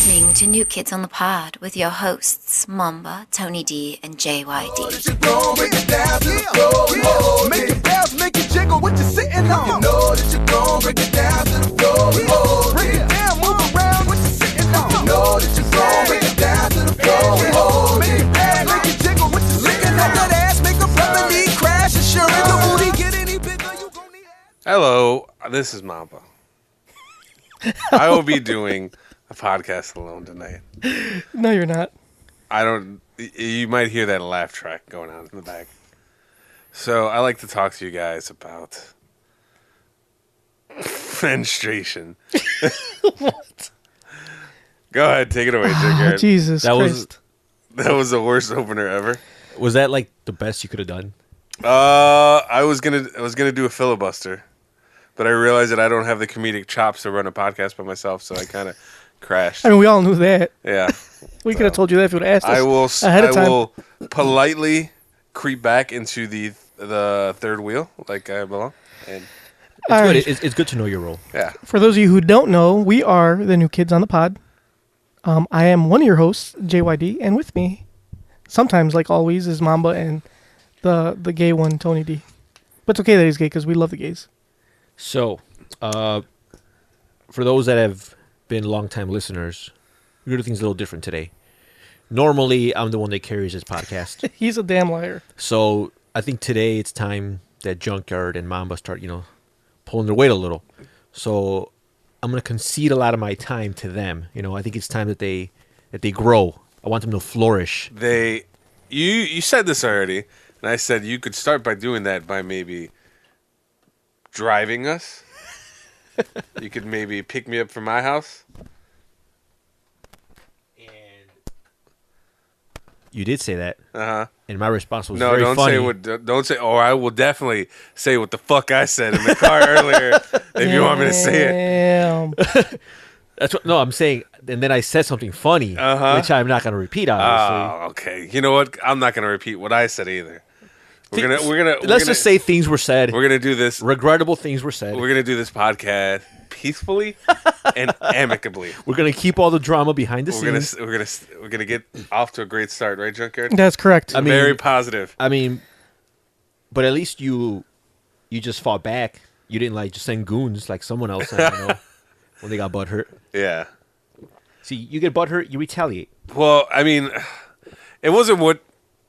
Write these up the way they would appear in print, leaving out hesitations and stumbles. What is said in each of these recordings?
listening to New Kids on the Pod with your hosts, Momba, Tony D, and JYD. Make it bounce, make it jiggle, what you sitting on? You know that you're gon' break it down to the floor. Break it down, move around, what you sitting on? You know that you're gon' break it down to the floor. Make it bounce, make it jiggle, what you sitting on? That ass make a brother need crash insurance. The booty get any bigger, you gon' need ass. Hello, this is Momba. I will be doing a podcast alone tonight. No, you're not. You might hear that laugh track going on in the back. So I like to talk to you guys about menstruation. What? Go ahead, take it away, Jigger. Jesus Christ. That was the worst opener ever. Was that like the best you could have done? I was gonna do a filibuster, but I realized that I don't have the comedic chops to run a podcast by myself, so I kind of crashed. I mean, we all knew that. Yeah. We could have told you that if you would have asked us ahead of time. I will politely creep back into the third wheel like I belong. And It's good to know your role. yeah. For those of you who don't know, we are the New Kids on the Pod. I am one of your hosts, JYD, and with me, sometimes like always, is Mamba and the gay one, Tony D. But it's okay that he's gay because we love the gays. So, for those that have been longtime listeners, we're going to do things a little different today. Normally, I'm the one that carries this podcast. He's a damn liar. So, I think today it's time that Junkyard and Mamba start, pulling their weight a little. So, I'm going to concede a lot of my time to them. I think it's time that they grow. I want them to flourish. You said this already, and I said you could start by doing that by maybe driving us. You could maybe pick me up from my house. And you did say that. Uh-huh. And my response was No, very don't funny. don't say. Or I will definitely say what the fuck I said in the car earlier if you want me to say it. Damn. That's what. No, I'm saying. And then I said something funny, which I'm not going to repeat. Obviously. Oh, okay. You know what? I'm not going to repeat what I said either. Let's just say things were said. We're gonna do this. Regrettable things were said. We're gonna do this podcast peacefully and amicably. We're gonna keep all the drama behind the scenes. We're gonna get off to a great start, right, Junkyard? That's correct. Very positive. I mean, but at least you just fought back. You didn't just send goons like someone else when they got butthurt. Yeah. See, you get butthurt, you retaliate. Well, I mean, it wasn't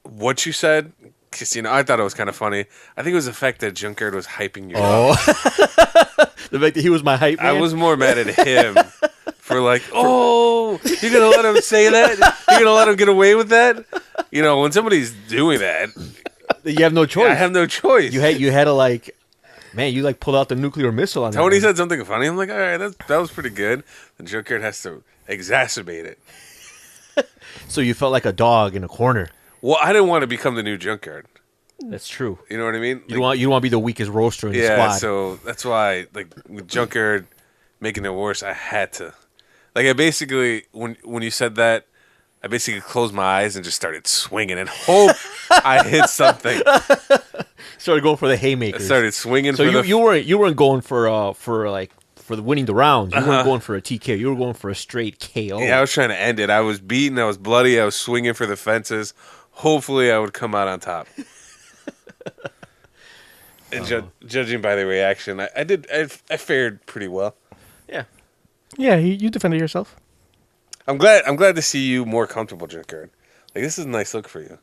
what you said. Because, I thought it was kind of funny. I think it was the fact that Junkyard was hyping you up. The fact that he was my hype man? I was more mad at him for you're going to let him say that? You're going to let him get away with that? When somebody's doing that. You have no choice. I have no choice. You had to you pulled out the nuclear missile on that. Tony said something funny. I'm like, all right, that was pretty good. The Junkyard has to exacerbate it. So you felt like a dog in a corner. Well, I didn't want to become the new Junkyard. That's true. You know what I mean? You don't want to be the weakest roaster in the squad. Yeah, so that's why, with Junkyard making it worse, I had to. I basically, when you said that, I basically closed my eyes and just started swinging and hope I hit something. Started going for the haymakers. I started swinging. So you weren't going for the winning the rounds. You weren't going for a TK. You were going for a straight KO. Yeah, I was trying to end it. I was beaten. I was bloody. I was swinging for the fences. Hopefully, I would come out on top. And judging by the reaction, I fared pretty well. Yeah. Yeah, you defended yourself. I'm glad to see you more comfortable, Junkyard. This is a nice look for you.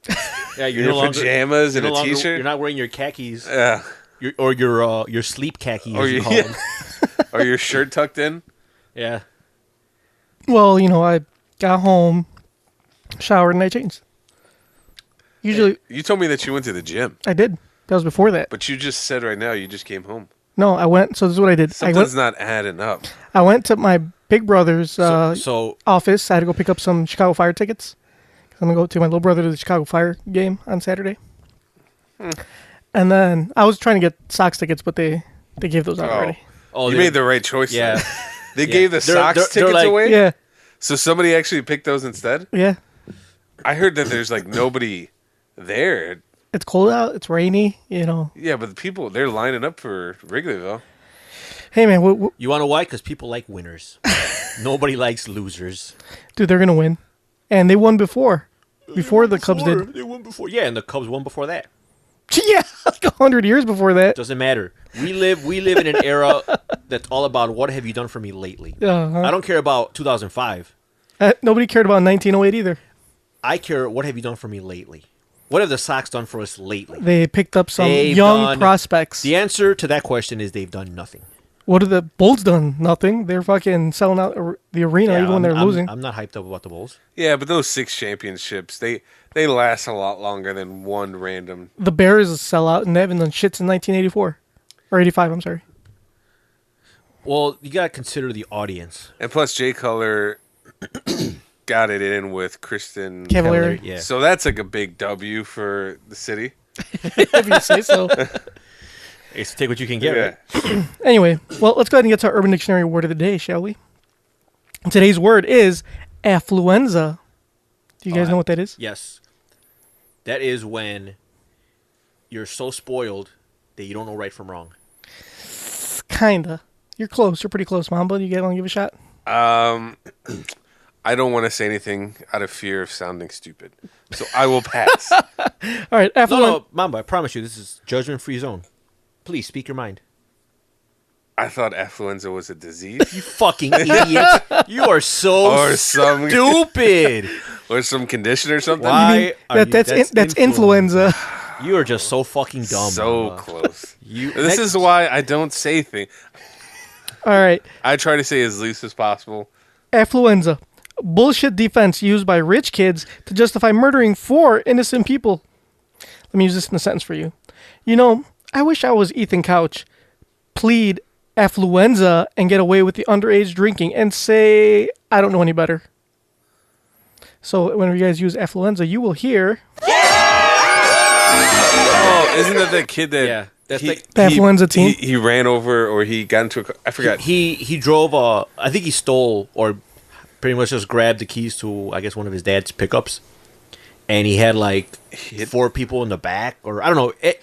Yeah, you're no longer pajamas and a t-shirt. You're not wearing your khakis. Yeah. Your sleep khakis. Or or your shirt tucked in. Yeah. Well, I got home, showered, and I changed. Usually, you told me that you went to the gym. I did. That was before that. But you just said right now you just came home. No, I went. So this is what I did. Something's not adding up. I went to my big brother's office. I had to go pick up some Chicago Fire tickets. I'm going to go to my little brother to the Chicago Fire game on Saturday. And then I was trying to get Sox tickets, but they gave those out already. Oh, you made the right choice. Yeah. They gave the Sox tickets away? Yeah. So somebody actually picked those instead? Yeah. I heard that there's nobody there. It's cold out. It's rainy, Yeah, but the people, they're lining up for Wrigleyville. Hey, man. You want to know why? Because people like winners. Nobody likes losers. Dude, they're gonna win, and they won before the Cubs did. They won before. Yeah, and the Cubs won before that. Yeah, like 100 years before that. Doesn't matter. We live in an era that's all about what have you done for me lately. I don't care about 2005. Nobody cared about 1908 either. I care what have you done for me lately. What have the Sox done for us lately? They picked up some young prospects. The answer to that question is they've done nothing. What have the Bulls done? Nothing. They're fucking selling out the arena even when they're losing. I'm not hyped up about the Bulls. Yeah, but those 6 championships, they last a lot longer than one random. The Bears sell out, and they haven't done shit since 1984. Or 85, I'm sorry. Well, you got to consider the audience. And plus, Jay Cutler got it in with Kristen Cavallari. Yeah. So that's like a big W for the city. If you say so. Hey, so take what you can get, right? Anyway, well, let's go ahead and get to our Urban Dictionary word of the day, shall we? Today's word is affluenza. Do you guys know what that is? Yes. That is when you're so spoiled that you don't know right from wrong. Kinda. You're close. You're pretty close, Momba. You guys want to give a shot? I don't want to say anything out of fear of sounding stupid, so I will pass. All right, affluenza. No, Mamba, I promise you, this is judgment-free zone. Please, speak your mind. I thought affluenza was a disease. You fucking idiot. You are so Or some stupid. or some condition or something. Why are you- That's influenza. You are just so fucking dumb. So Mamba. close. This is why I don't say things. All right, I try to say as loose as possible. affluenza. Bullshit defense used by rich kids to justify murdering 4 innocent people. Let me use this in a sentence for you. You know, I wish I was Ethan Couch. Plead affluenza and get away with the underage drinking and say, I don't know any better. So whenever you guys use affluenza, you will hear... Oh, isn't that the kid that... Yeah. That's the affluenza team? He ran over or he got into a... I forgot. He drove I think he stole or pretty much just grabbed the keys to, I guess, one of his dad's pickups. And he had like 4 people in the back, or I don't know. It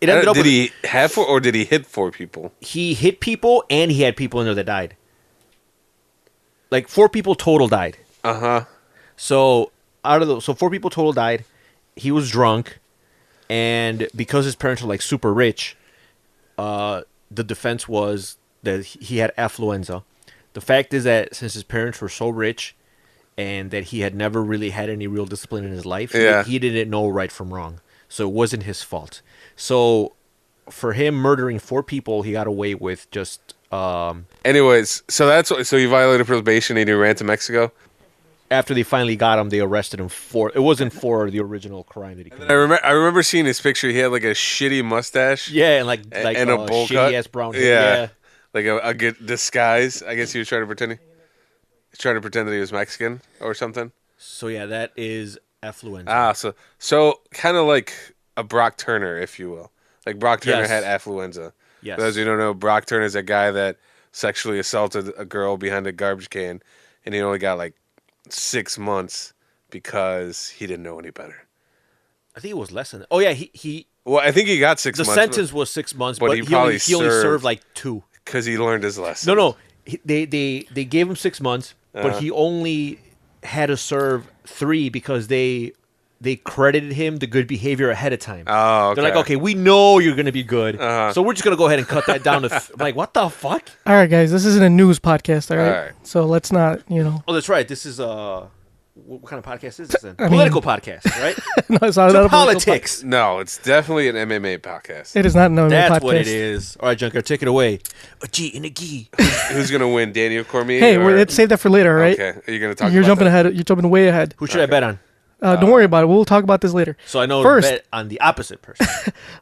ended up. Did he have 4 or did he hit 4 people? He hit people and he had people in there that died. Like 4 people total died. So 4 people total died. He was drunk, and because his parents were like super rich, the defense was that he had affluenza. The fact is that since his parents were so rich, and that he had never really had any real discipline in his life, he didn't know right from wrong. So it wasn't his fault. So for him murdering 4 people, he got away with just... Anyways, so he violated probation and he ran to Mexico? After they finally got him, they arrested him for... It wasn't for the original crime that he committed. I remember seeing his picture. He had like a shitty mustache. Yeah, and like and a bowl cut. shitty-ass brown hair. Yeah. Like a good disguise. I guess he was trying to pretend that he was Mexican or something. So yeah, that is affluenza. So kind of like a Brock Turner, if you will. Like Brock Turner Yes. had affluenza. Yes. For those who don't know, Brock Turner is a guy that sexually assaulted a girl behind a garbage can, and he only got like 6 months because he didn't know any better. I think it was less than that. Oh yeah, he Well, I think he got 6 the months. sentence was 6 months, but but he he only probably served like 2. because he learned his lesson. No. They gave him 6 months, but he only had to serve 3 because they credited him the good behavior ahead of time. Oh, okay. They're like, okay, we know you're going to be good, so we're just going to go ahead and cut that down to... like, what the fuck? All right, guys, this isn't a news podcast, all right? All right. So let's not, Oh, that's right. This is what kind of podcast is this then? Political podcast, right? No, it's not a Politics. No, it's definitely an MMA podcast. It is not an MMA That's podcast. what it is. All right, Junker, take it away. A G and a G. Who's gonna win, Daniel Cormier? Hey, or... let's save that for later, all right? Okay, are you gonna talk? You're about jumping that? ahead. You're jumping way ahead. Who should I bet on? Don't worry about it. We'll talk about this later. So I know First- to bet on the opposite person.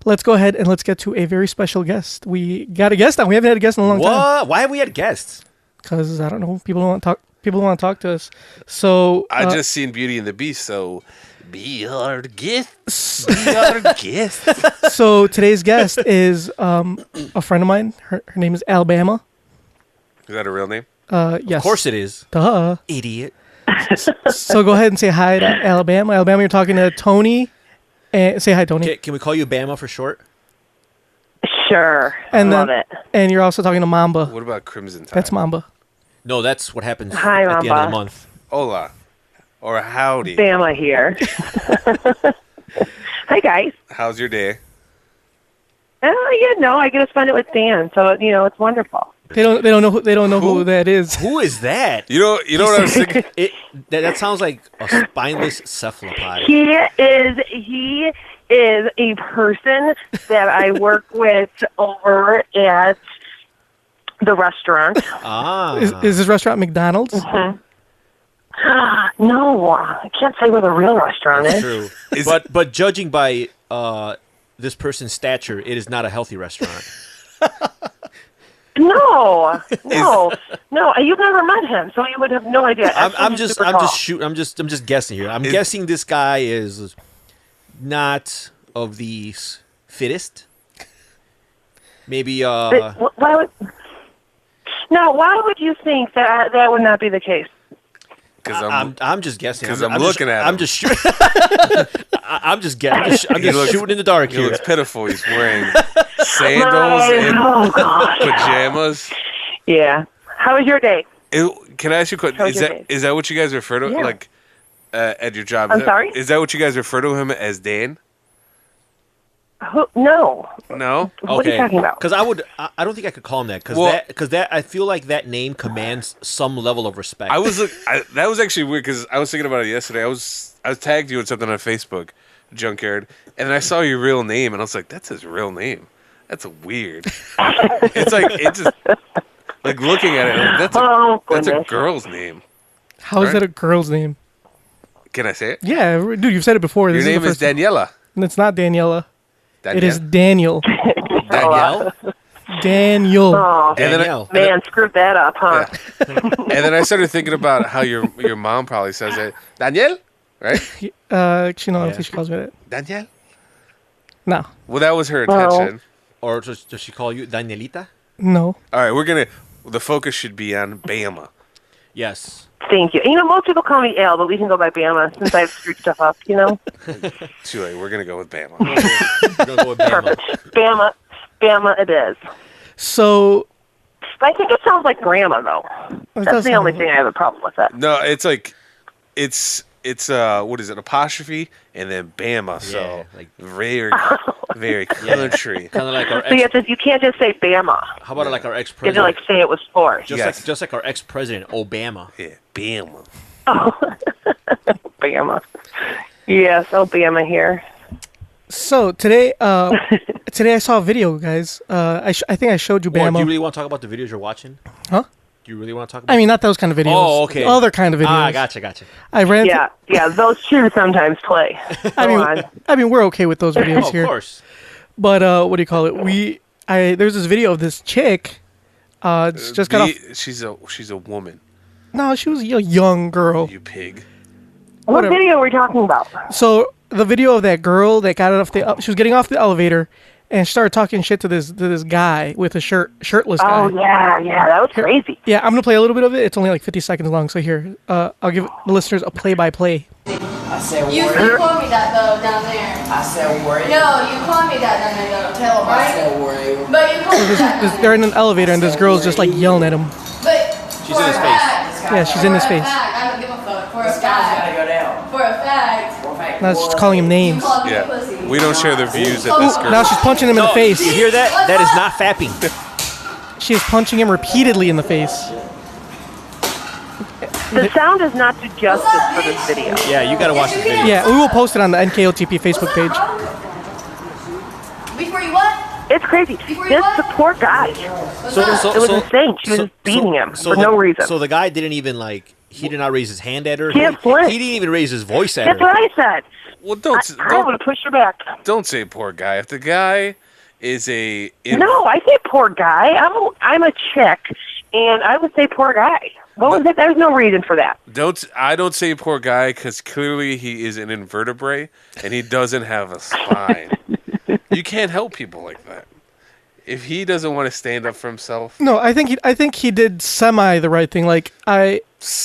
Let's go ahead and let's get to a very special guest. We got a guest now. We haven't had a guest in a long time. What? Why have we had guests? Because I don't know. People don't want to talk. People want to talk to us. So I just seen Beauty and the Beast, so be our guest. Be our guest. So today's guest is a friend of mine. Her name is Alabama. Is that a real name? Yes. Of course it is. Duh. Idiot. So go ahead and say hi to Alabama. Alabama, you're talking to Tony. And say hi, Tony. Can we call you Bama for short? Sure. And Love then- it. And you're also talking to Mamba. What about Crimson Tide? That's Mamba. No, that's what happens Hi, at the end of the Momba. month. Hola. Or howdy. Bama here. Hi, guys. How's your day? I get to spend it with Dan, so it's wonderful. They don't know who that is. Who is that? You know what I was thinking? That sounds like a spineless cephalopod. He is a person that I work with over at the restaurant. Ah. Is this restaurant McDonald's? Mm-hmm. No, I can't say where the real restaurant That's is. true. But judging by this person's stature, it is not a healthy restaurant. No. You've never met him, so you would have no idea. I'm just guessing here. I'm guessing this guy is not of the fittest. Maybe. Why would you think that would not be the case? Because I'm just guessing. Because I'm looking at him. I'm just shooting. I'm just shooting in the dark He here. looks pitiful. He's wearing sandals and pajamas. Yeah. How was your day? Can I ask you a question? Is that what you guys refer to? Yeah. Like at your job? Sorry? Is that what you guys refer to him as, Dan? No. No. What are you talking about? Because I don't think I could call him that. Because that I feel like that name commands some level of respect. That was actually weird because I was thinking about it yesterday. I was tagged you in something on Facebook, Junkyard, and then I saw your real name, and I was like, "That's his real name. That's weird." It's just like looking at it. That's a girl's name. How is that a girl's name? Can I say it? Yeah, dude, you've said it before. Your name is Daniela. It's not Daniela. Danielle? It is Daniel. Danielle? Daniel. Oh, Danielle. Man, screwed that up, huh? Yeah. And then I started thinking about how your mom probably says it. Danielle? Right? I don't think she calls me that. Danielle? No. Well, that was her intention. Or does she call you Danielita? No. All right, the focus should be on Bama. Yes. Thank you. Most people call me Al, but we can go by Bama since I've screwed stuff up, Too late. We're going to go with Bama. We're gonna go with Bama. Perfect. Bama it is. So. I think it sounds like grandma, though. That's the only thing I have a problem with that. No, it's like, it's what is it, apostrophe, and then Bama, so like very country. Kind of like our You can't just say Bama. How about like our You ex-president? have to say it was forced. Just like our ex-president, Obama. Yeah, Bama. Oh, Bama. Yes, Bama here. So today I saw a video, guys. I think I showed you Bama. Do you really want to talk about the videos you're watching? Huh? Do you really want to talk about? I mean, not those kind of videos. Oh, okay. Other kind of videos. Ah, gotcha. I ran. Yeah, those two sometimes play. I mean, we're okay with those videos here. Of course. But what do you call it? There's this video of this chick. Just got off. She's a woman. No, she was a young girl. You pig. What video are we talking about? So the video of that girl that got off she was getting off the elevator and started talking shit to this guy with a shirtless guy. Oh yeah, that was crazy. Yeah, I'm gonna play a little bit of it. It's only like 50 seconds long. So here, I'll give the listeners a play-by-play. I said You called me that though down there. I said worry. No, you called me that down there though. Tell him, I right? said worry. But you called me that. They're in an elevator and this girl's just like yelling at him. But She's in his face. Yeah, she's in his face. I don't give a fuck. For a This guy's gotta fact. go down. For a fact. Now she's calling him names. Called me a Yeah, pussy. we don't share the views that this girl. Now she's punching him in the face. You hear that? That is not fapping. She is punching him repeatedly in the face. The sound does not do justice for this video. Yeah, you gotta watch this video. Yeah, we will post it on the NKOTP Facebook page. Before you what? It's crazy. The poor guy. It was insane. She was beating him for no reason. So the guy didn't even he did not raise his hand at her. He didn't flinch. He didn't even raise his voice at That's her. what I said. Well, I would have pushed her back. don't say poor guy. If the guy is No, I say poor guy. I'm a chick, and I would say poor guy. What was it? There's no reason for that. I don't say poor guy because clearly he is an invertebrate and he doesn't have a spine. You can't help people like that. If he doesn't want to stand up for himself. No, I think he did semi the right thing. Like I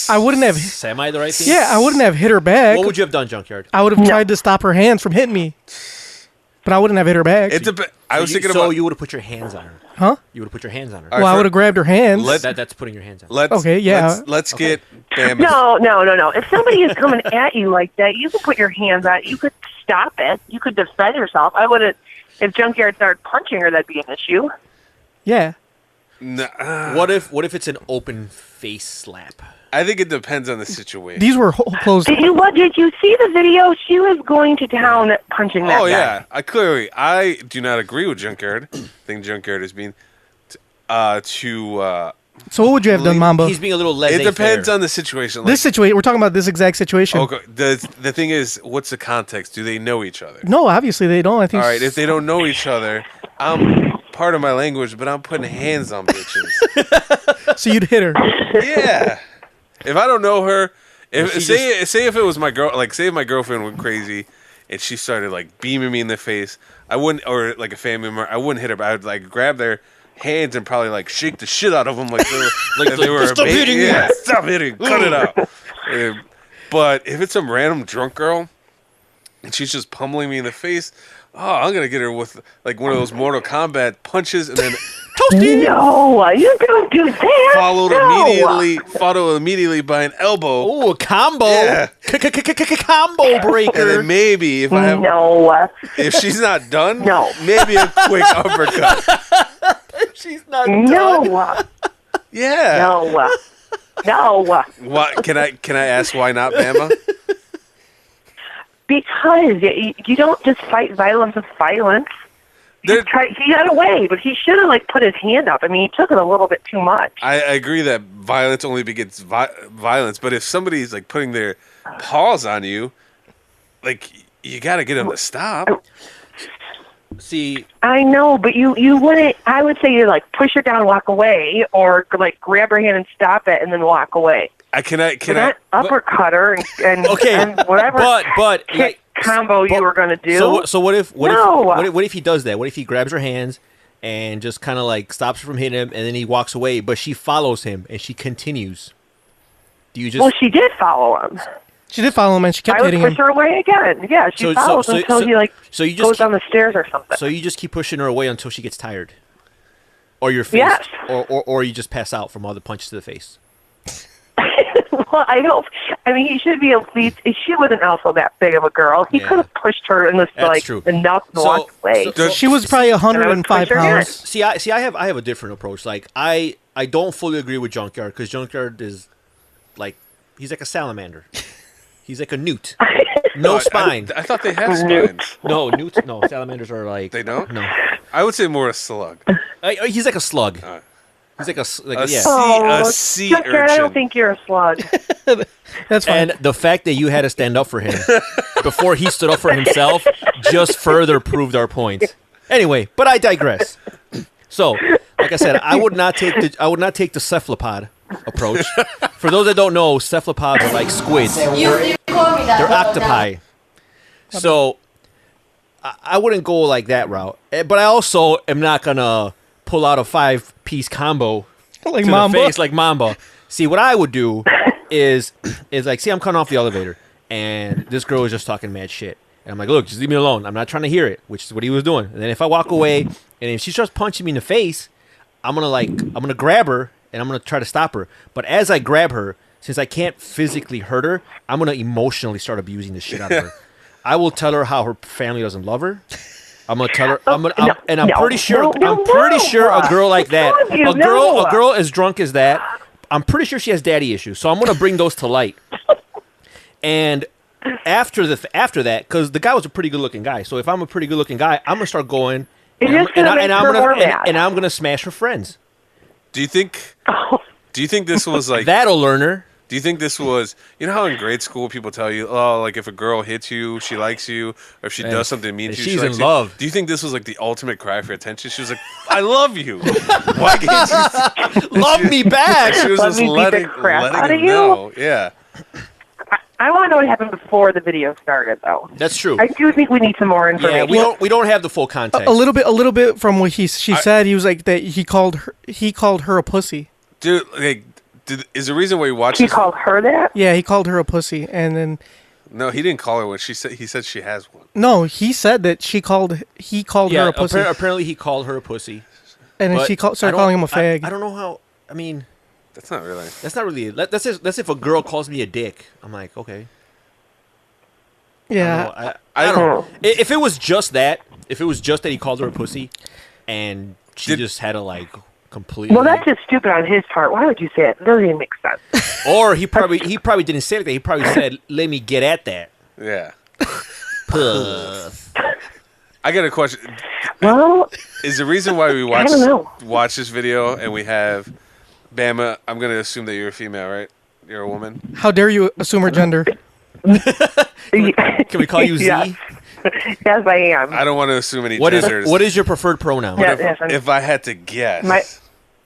wouldn't have. Semi the right thing? Yeah, I wouldn't have hit her back. What would you have done, Junkyard? I would have tried to stop her hands from hitting me. But I wouldn't have hit her back. I was thinking So about. you would have put your hands on her. Huh? You would have put your hands on her. Well, I would have grabbed her hands. That's putting your hands on her. Okay, yeah. Let's get Bam. No. If somebody is coming at you like that, you can put your hands on it. You could stop it. You could defend yourself. I wouldn't. If Junkyard started punching her, that'd be an issue. Yeah. What if it's an open face slap? I think it depends on the situation. These were closed. Did you see the video? She was going to town punching that guy. Yeah. I do not agree with Junkyard. I think Junkyard is being too. So what would you have done, Momba? He's being a little laissez-faire. It depends on the situation. This situation, we're talking about this exact situation. Okay. The thing is, what's the context? Do they know each other? No, obviously they don't. I think. All right. If they don't know each other, part of my language, but I'm putting hands on bitches. So you'd hit her. Yeah. If I don't know her, say if it was my girl, like say if my girlfriend went crazy and she started like beaming me in the face, I wouldn't, or like a family member, I wouldn't hit her, but I would like grab their hands and probably like shake the shit out of them like they were stop hitting me. Yeah, stop hitting, cut it out. But if it's some random drunk girl and she's just pummeling me in the face, I'm gonna get her with like one of those Mortal Kombat punches and then No, you don't do that. followed immediately by an elbow. Oh, a combo. Yeah. Combo breaker. And then maybe if I have if she's not done, maybe a quick uppercut. She's not done. Yeah. No. What can I ask why not, Bama? Because you don't just fight violence with violence. He got away, but he should have like put his hand up. I mean, he took it a little bit too much. I agree that violence only begets violence, but if somebody's like putting their paws on you, like you got to get them to stop. See, I know, but you wouldn't. I would say you like push her down, walk away, or like grab her hand and stop it, and then walk away. Can I uppercut her and whatever but kick combo you were going to do. So what if he does that? What if he grabs her hands and just kind of like stops her from hitting him, and then he walks away, but she follows him and she continues? Do you just? Well, she did follow him. She did follow him, and she kept hitting him. I would push her away again. Yeah, she follows until he goes down the stairs or something. So you just keep pushing her away until she gets tired, or your face, or you just pass out from all the punches to the face. Well, I mean, he should be at least. She wasn't also that big of a girl. He could have pushed her in this enough to walk away. She was probably 105 pounds. See, I have a different approach. Like I don't fully agree with Junkyard because Junkyard is like he's like a salamander. He's like a newt. No spine. I thought they have spines. No, newts. No, salamanders are like they don't. No, I would say more a slug. He's like a slug. He's like a sea urchin. I don't think you're a slug. That's fine. And the fact that you had to stand up for him before he stood up for himself just further proved our point. Anyway, but I digress. So, like I said, I would not take the cephalopod approach. For those that don't know, cephalopods are like squids. You called me that. They're octopi. So I wouldn't go like that route. But I also am not gonna pull out a 5-piece combo like to Momba. the face like Momba. See, what I would do is like, see, I'm coming off the elevator, and this girl is just talking mad shit. And I'm like, look, just leave me alone. I'm not trying to hear it, which is what he was doing. And then if I walk away, and if she starts punching me in the face, I'm gonna grab her, and I'm gonna try to stop her. But as I grab her, since I can't physically hurt her, I'm gonna emotionally start abusing the shit out of her. I will tell her how her family doesn't love her. I'm gonna tell her. I'm pretty sure a girl like that, a girl as drunk as that, I'm pretty sure she has daddy issues. So I'm gonna bring those to light. And after that, because the guy was a pretty good looking guy. So if I'm a pretty good looking guy, I'm gonna start going, and I'm gonna smash her friends. Do you think this was like that'll learn her? Do you think this was, you know how in grade school people tell you, oh, like if a girl hits you, she likes you, or if she does something mean to you, she's she likes in love. You. Do you think this was like the ultimate cry for attention? She was like, I love you. Why can't you love me back? She was just letting him know. Yeah. I want to know what happened before the video started, though. That's true. I do think we need some more information. Yeah, we don't have the full context. A little bit from what she said. He was like that. He called her a pussy. Dude, like, is the reason why you watch He called her that? Yeah, he called her a pussy, and then No, he didn't call her one. He said she has one. No, he said that he called her a pussy. Apparently he called her a pussy. And then she started calling him a fag. I don't know how. I mean, that's not really. That's if a girl calls me a dick. I'm like, okay. Yeah. I don't know. If it was just that, he called her a pussy, and she just had to like completely. Well, that's just stupid on his part. Why would you say it? It doesn't even make sense. Or he probably didn't say it like that. He probably said, "Let me get at that." Yeah. Puss. I got a question. Well, is the reason why we watch this video and we have Bama? I'm gonna assume that you're a female, right? You're a woman. How dare you assume her gender? Can we call you Z? Yes, I am. I don't want to assume any genders. What is your preferred pronoun? If I had to guess,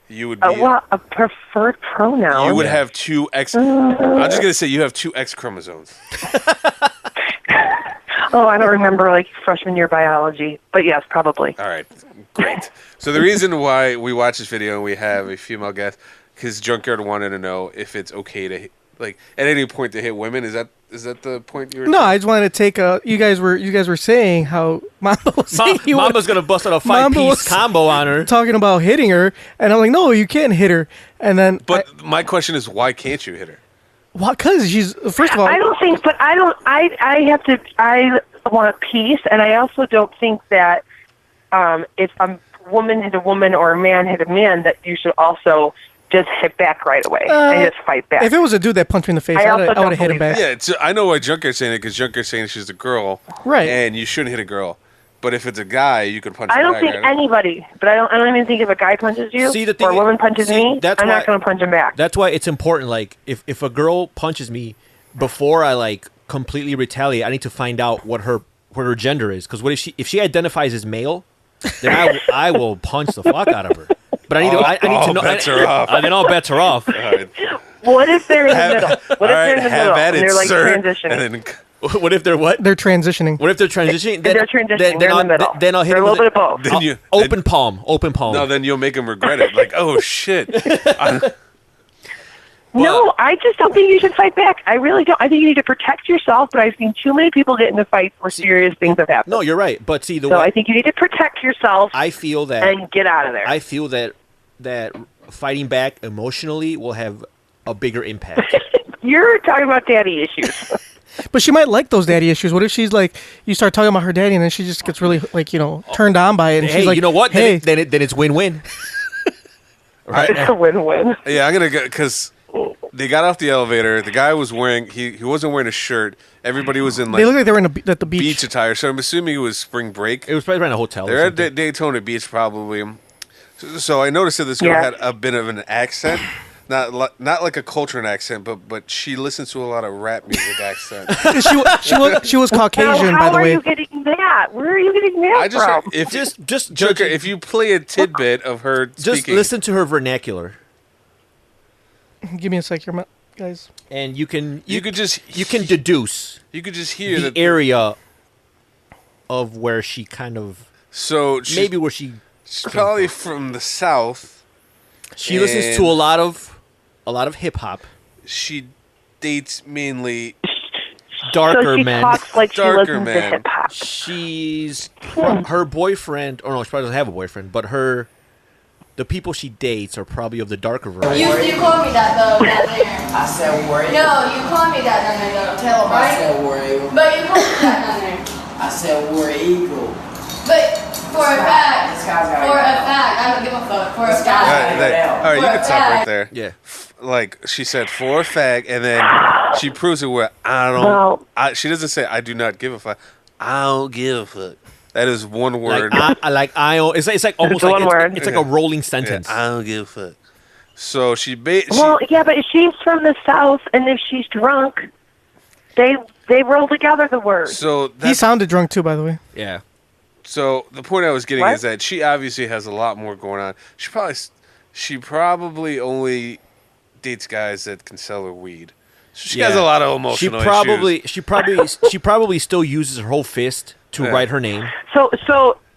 you would be a preferred pronoun. You would have two X. I'm just gonna say you have two X chromosomes. Oh, I don't remember like freshman year biology, but yes, probably. All right, great. So the reason why we watch this video and we have a female guest, because Junkyard wanted to know if it's okay to like at any point to hit women. Is that the point you were? No, I just wanted to take you guys were saying how Momba was saying Mamba's gonna bust out a 5-piece combo on her, talking about hitting her, and I'm like, no, you can't hit her. And then, my question is, why can't you hit her? Why? Because she's first of all. I don't think, but I don't. I want peace, and I also don't think that if a woman hit a woman or a man hit a man, that you should also just hit back right away and just fight back. If it was a dude that punched me in the face, I would have hit him back. Yeah, I know why Junkyard's saying it, because Junkyard's saying she's a girl, right? And you shouldn't hit a girl. But if it's a guy, you can punch. I don't think anybody. But I don't even think if a guy punches you or a woman punches me, I'm not going to punch him back. That's why it's important. Like if a girl punches me, before I like completely retaliate, I need to find out what her gender is. Because what if she identifies as male, then I will punch the fuck out of her. But I need to know. Bets are off. Then all bets are off. What if they're in the middle? What if they're in the middle and they're like transitioning? What if they're what? They're transitioning. What if they're transitioning? They're transitioning. They're in the middle. Then I'll hit a little bit of both. Open palm. No, then you'll make them regret it. Like, oh shit. No, I just don't think you should fight back. I really don't. I think you need to protect yourself, but I've seen too many people get into fights where serious things have happened. No, you're right. But see, I think you need to protect yourself. I feel that and get out of there. I feel that fighting back emotionally will have a bigger impact. You're talking about daddy issues. But she might like those daddy issues. What if she's like, you start talking about her daddy, and then she just gets really like, turned on by it, and she's like, you know what? Hey, then it's win-win. Right? It's a win-win. Yeah, I'm gonna go because they got off the elevator. The guy was wearing he wasn't wearing a shirt. Everybody was in like they look like they were at the beach attire. So I'm assuming it was spring break. It was probably around a hotel. They're at Daytona Beach probably. So I noticed that this girl had a bit of an accent. Not like a cultural accent, but she listens to a lot of rap music accent. she was Caucasian, by the way. How are you getting that? Where are you getting that from? Just Joker, if you play a tidbit of her just speaking, listen to her vernacular. Give me a sec here, guys. And you can deduce. You could just hear the area of where she kind of. So maybe where she's probably from the South. She listens to a lot of hip hop. She dates mainly darker she men. Talks like darker she listens men. To hip hop. She's her boyfriend, or no, she probably doesn't have a boyfriend, but the people she dates are probably of the darker variety. You called me that though down there. I said War Eagle. No, you called me that down there though. Tell him, right? I said War Eagle. But you called me that down there. I said War Eagle. But for a fact, This guy's gotta for a go. fact, I don't give a fuck. For a This guy's fact. gotta go. All right, you can stop right there. Yeah. Like she said, for a fag, and then she proves it where she doesn't say I do not give a fuck. I don't give a fuck. That is one word. It's like almost like word. It's like a rolling sentence. Yeah, I don't give a fuck. So yeah, but if she's from the South, and if she's drunk, they roll together the words. So he sounded drunk too, by the way. Yeah. So the point I was getting is that she obviously has a lot more going on. She probably only dates guys that can sell her weed. So she has a lot of emotional issues. She probably still uses her whole fist to write her name. So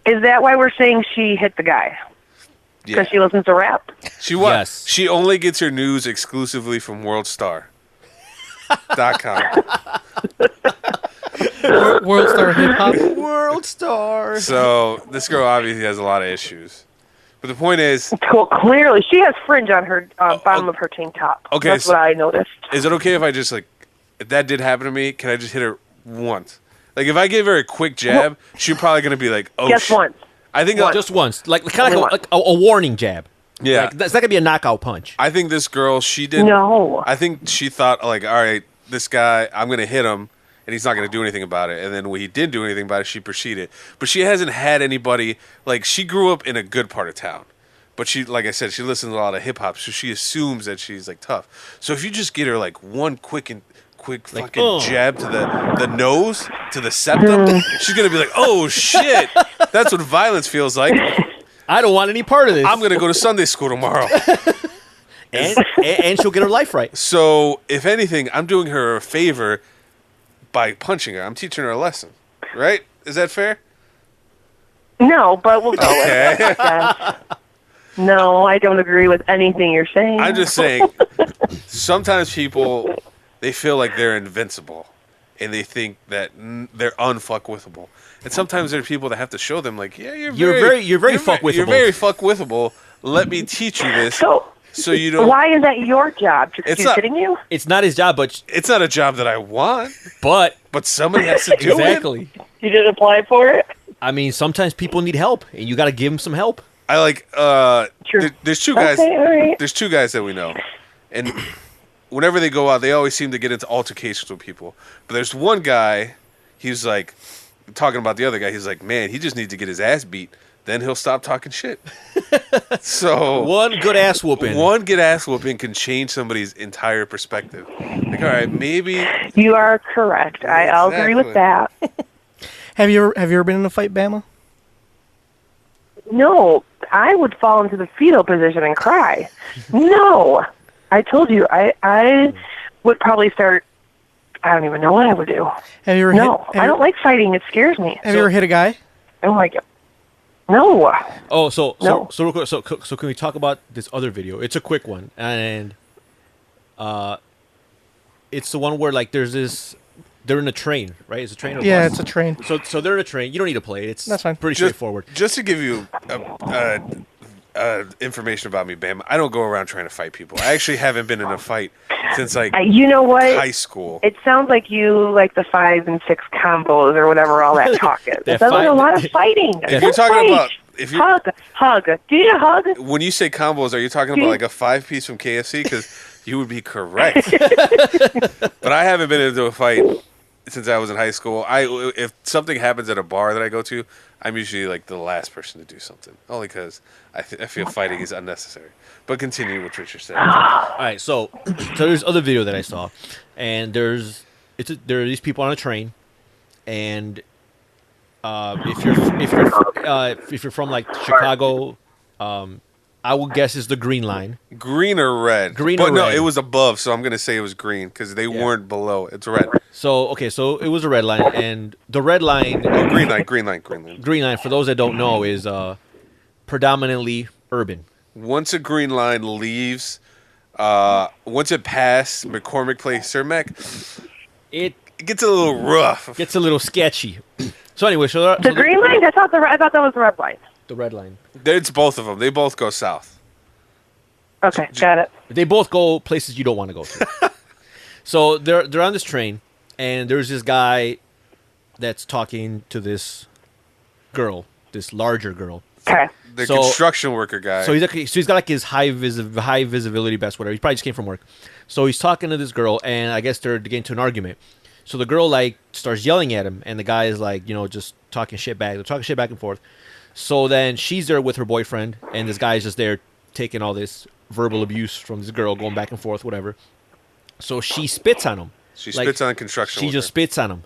is that why we're saying she hit the guy? Because she listens to rap? Yes. She only gets her news exclusively from WorldStar.com. World star hip hop. World star. So this girl obviously has a lot of issues. But the point is, Well, clearly, she has fringe on her bottom of her tank top. Okay, That's so- what I noticed. is it okay if I just like, if that did happen to me, can I just hit her once? Like if I gave her a quick jab, she's probably gonna be like, oh Just shit. once. I think Just once, like kind of Only like a warning jab. yeah. Like, that's not gonna be a knockout punch. I think this girl, she did. No. I think she thought like, all right, this guy, I'm gonna hit him, and he's not gonna do anything about it. And then when he did do anything about it, she proceeded. But she hasn't had anybody like she grew up in a good part of town. But she, like I said, she listens to a lot of hip hop, so she assumes that she's like tough. So if you just get her like one quick fucking jab to the nose, to the septum, she's gonna be like, oh shit, that's what violence feels like. I don't want any part of this. I'm gonna go to Sunday school tomorrow. and she'll get her life right. So if anything, I'm doing her a favor by punching her. I'm teaching her a lesson, right? Is that fair? No, but we'll go with Okay. it. Yes. No, I don't agree with anything you're saying. I'm just saying, sometimes people, they feel like they're invincible, and they think that they're unfuckwithable. And sometimes there are people that have to show them, like, yeah, you're very fuckwithable. You're very fuckwithable. Let me teach you this, so you don't. Why is that your job? Just It's he's not- hitting you? It's not his job, but It's not a job that I want, but somebody has to do it. exactly. You didn't apply for it? I mean, sometimes people need help, and you got to give them some help. I like. True. There's two guys. Okay, all right. There's two guys that we know, and whenever they go out, they always seem to get into altercations with people. But there's one guy. He's like talking about the other guy. He's like, man, he just needs to get his ass beat. Then he'll stop talking shit. So One good ass whooping. one good ass whooping can change somebody's entire perspective. Like, all right, maybe You are correct. I'll agree with that. Have you ever been in a fight, Bama? No, I would fall into the fetal position and cry. No. I told you, I would probably start, I don't even know what I would do. Have you ever No, hit, I don't like fighting. It scares me. Have you ever hit a guy? I don't like it. No. Oh, so No. real quick, so can we talk about this other video? It's a quick one, and it's the one where like there's this. They're in a train, right? It's a train. Or Yeah, bus? it's a train. So they're in a train. You don't need to play it. It's That's fine. pretty straightforward. Just to give you information about me, Bam, I don't go around trying to fight people. I actually haven't been in a fight since like You know what? high school. It sounds like you like the 5 and 6 combos or whatever all that talk is. That It sounds like a five- lot of fighting. If you're talking about hug. Do you hug? when you say combos, are you talking about like a 5-piece from KFC? Because you would be correct. But I haven't been into a fight since I was in high school. If something happens at a bar that I go to, I'm usually like the last person to do something, only because I feel fighting is unnecessary. But continue with what you're saying. All right, so there's other video that I saw, and there are these people on a train, and if you're from like Chicago, I would guess it's the Green Line. Green or red? Green but or no, red. it was above, so I'm gonna say it was green because they weren't below. It's red. So okay, so it was a red line, and the red line, Oh, green line. Green Line, for those that don't know, is predominantly urban. Once a green line leaves, once it passed McCormick Place, Cermak, It it gets a little rough. gets a little sketchy. So anyway, The green line? I thought that was the red line. the red line. It's both of them. They both go south. Okay, got it. They both go places you don't want to go to. So they're on this train, and there's this guy that's talking to this girl, this larger girl. Okay. The So- construction worker guy. So he's got like his high visibility vest, whatever. He probably just came from work. So he's talking to this girl, and I guess they're getting into an argument. So the girl like starts yelling at him, and the guy is like, just talking shit back. They're talking shit back and forth. So then she's there with her boyfriend, and this guy is just there taking all this verbal abuse from this girl, going back and forth, whatever. So she spits on him. She spits on construction She worker. just spits on him,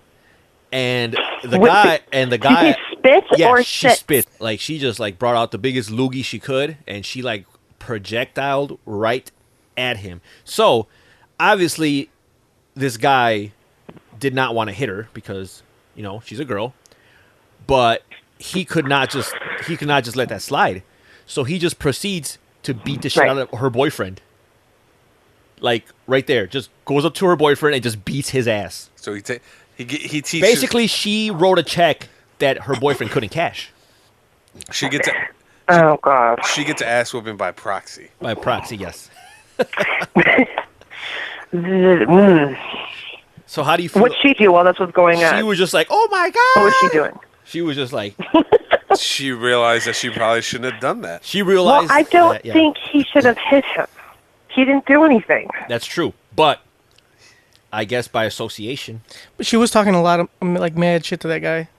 and the Wait, guy Did he spit yeah, or she sit? spit. Like she just like brought out the biggest loogie she could, and she like projectiled right at him. So obviously, this guy did not want to hit her because she's a girl, but he could not just let that slide. So he just proceeds to beat the shit Right. out of her boyfriend. like right there, just goes up to her boyfriend and just beats his ass. So he teaches. Basically, she wrote a check that her boyfriend couldn't cash. She gets. Oh God. She gets ass whooping by proxy. By proxy, yes. So how do you feel? What'd she do while this was going on? She was just like, "Oh my God!" What was she doing? She was just like, She realized that she probably shouldn't have done that. she realized. Well, I don't that, yeah, think he should have hit him. He didn't do anything. that's true, but I guess by association, But she was talking a lot of like mad shit to that guy.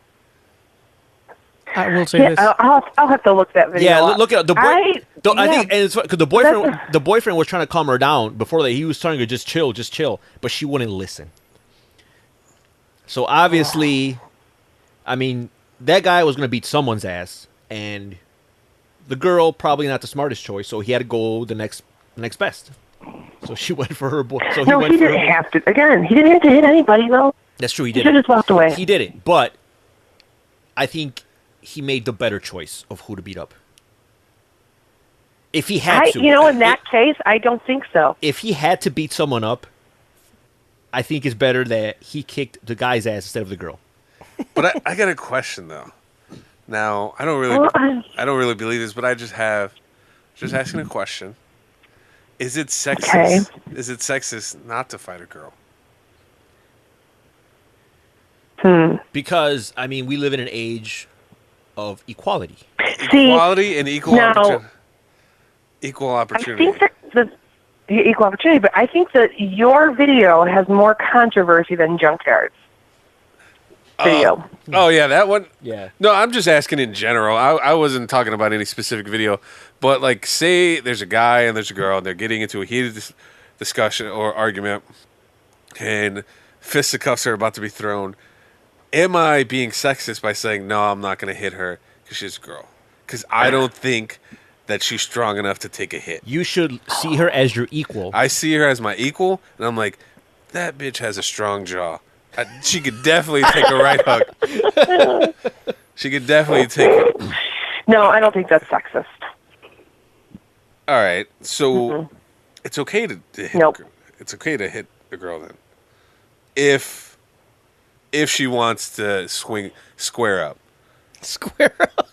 I will say Yeah, this. I'll have to look that video yeah. up. Look at the boy. I yeah. think, and it's because the boyfriend was trying to calm her down before that. He was telling her just chill, but she wouldn't listen. So obviously, I mean, that guy was going to beat someone's ass, and the girl probably not the smartest choice. So he had to go the next best. So she went for her boy. So No, he didn't have to. Again, he didn't have to hit anybody, though. That's true. He He did should it. have just walked away. He did it, but I think he made the better choice of who to beat up. If he had to, in that case, I don't think so. if he had to beat someone up, I think it's better that he kicked the guy's ass instead of the girl. But I got a question though. Now I don't really believe this, but I just asking a question. Is it sexist? Okay. Is it sexist not to fight a girl? Because I mean, we live in an age of equality. Equality and equal opportunity. I think that the equal opportunity, but I think that your video has more controversy than Junkyard's video. Oh yeah, that one. Yeah. No, I'm just asking in general. I wasn't talking about any specific video, but like, say there's a guy and there's a girl, and they're getting into a heated discussion or argument, and fisticuffs are about to be thrown. Am I being sexist by saying no? I'm not going to hit her because she's a girl. Because I don't think that she's strong enough to take a hit. You should see her as your equal. I see her as my equal, and I'm like, that bitch has a strong jaw. She could definitely take a right hook. She could definitely take it. No, I don't think that's sexist. All right, so it's okay to hit. Nope. It's okay to hit the girl then, if she wants to square up. Square up.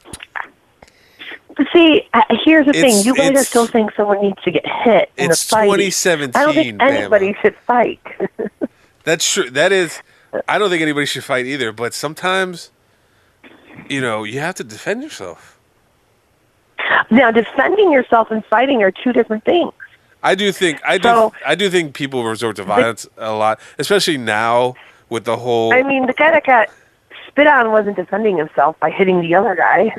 See, here's the thing. You guys are still saying someone needs to get hit in the fight. It's 2017, I don't think anybody should fight. That's true. That is, I don't think anybody should fight either. But sometimes, you have to defend yourself. Now, defending yourself and fighting are two different things. I do think people resort to violence a lot, especially now with the whole. I mean, the guy that got spit on wasn't defending himself by hitting the other guy.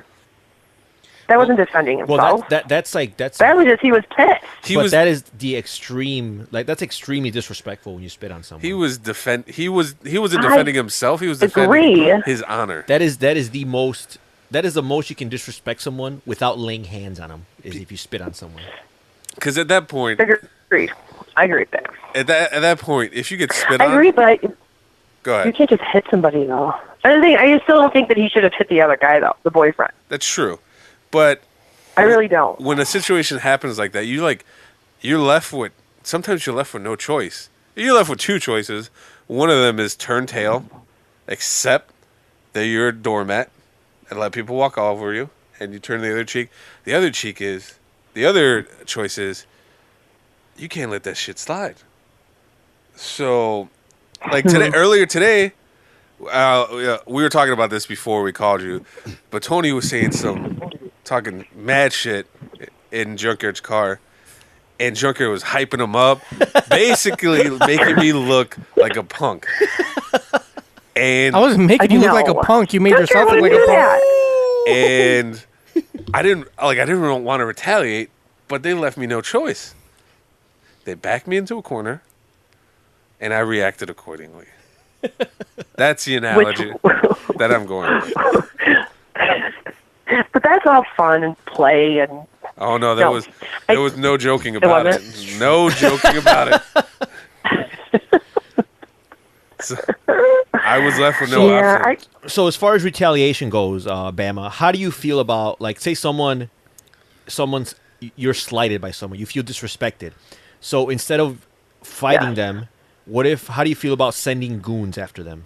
That wasn't defending himself. Well, that's that was just he was pissed. That is the extreme. Like that's extremely disrespectful when you spit on someone. He wasn't defending himself. He was defending his honor. That is the most. That is the most you can disrespect someone without laying hands on them. Is if you spit on someone. Because at that point, I agree with that. At that point, if you get spit on, I agree, but go ahead. You can't just hit somebody though. I still don't think that he should have hit the other guy though, the boyfriend. That's true. But I really don't. When a situation happens like that, you're left with no choice. You're left with two choices. One of them is turn tail, accept that you're a doormat, and let people walk all over you, and you turn the other cheek. The other choice is you can't let that shit slide. So, like earlier today, we were talking about this before we called you, but Tony was saying talking mad shit in Junkyard's car, and Junkyard was hyping him up, basically making me look like a punk. And I wasn't making you look like a punk. You made yourself look like a punk. And I didn't want to retaliate, but they left me no choice. They backed me into a corner, and I reacted accordingly. That's the analogy that I'm going with. But that's all fun and play and. Oh no, there was no joking about it. No joking about it. So, I was left with no option. So as far as retaliation goes, Bama, how do you feel about, like, say you're slighted by someone, you feel disrespected. So instead of fighting them, how do you feel about sending goons after them?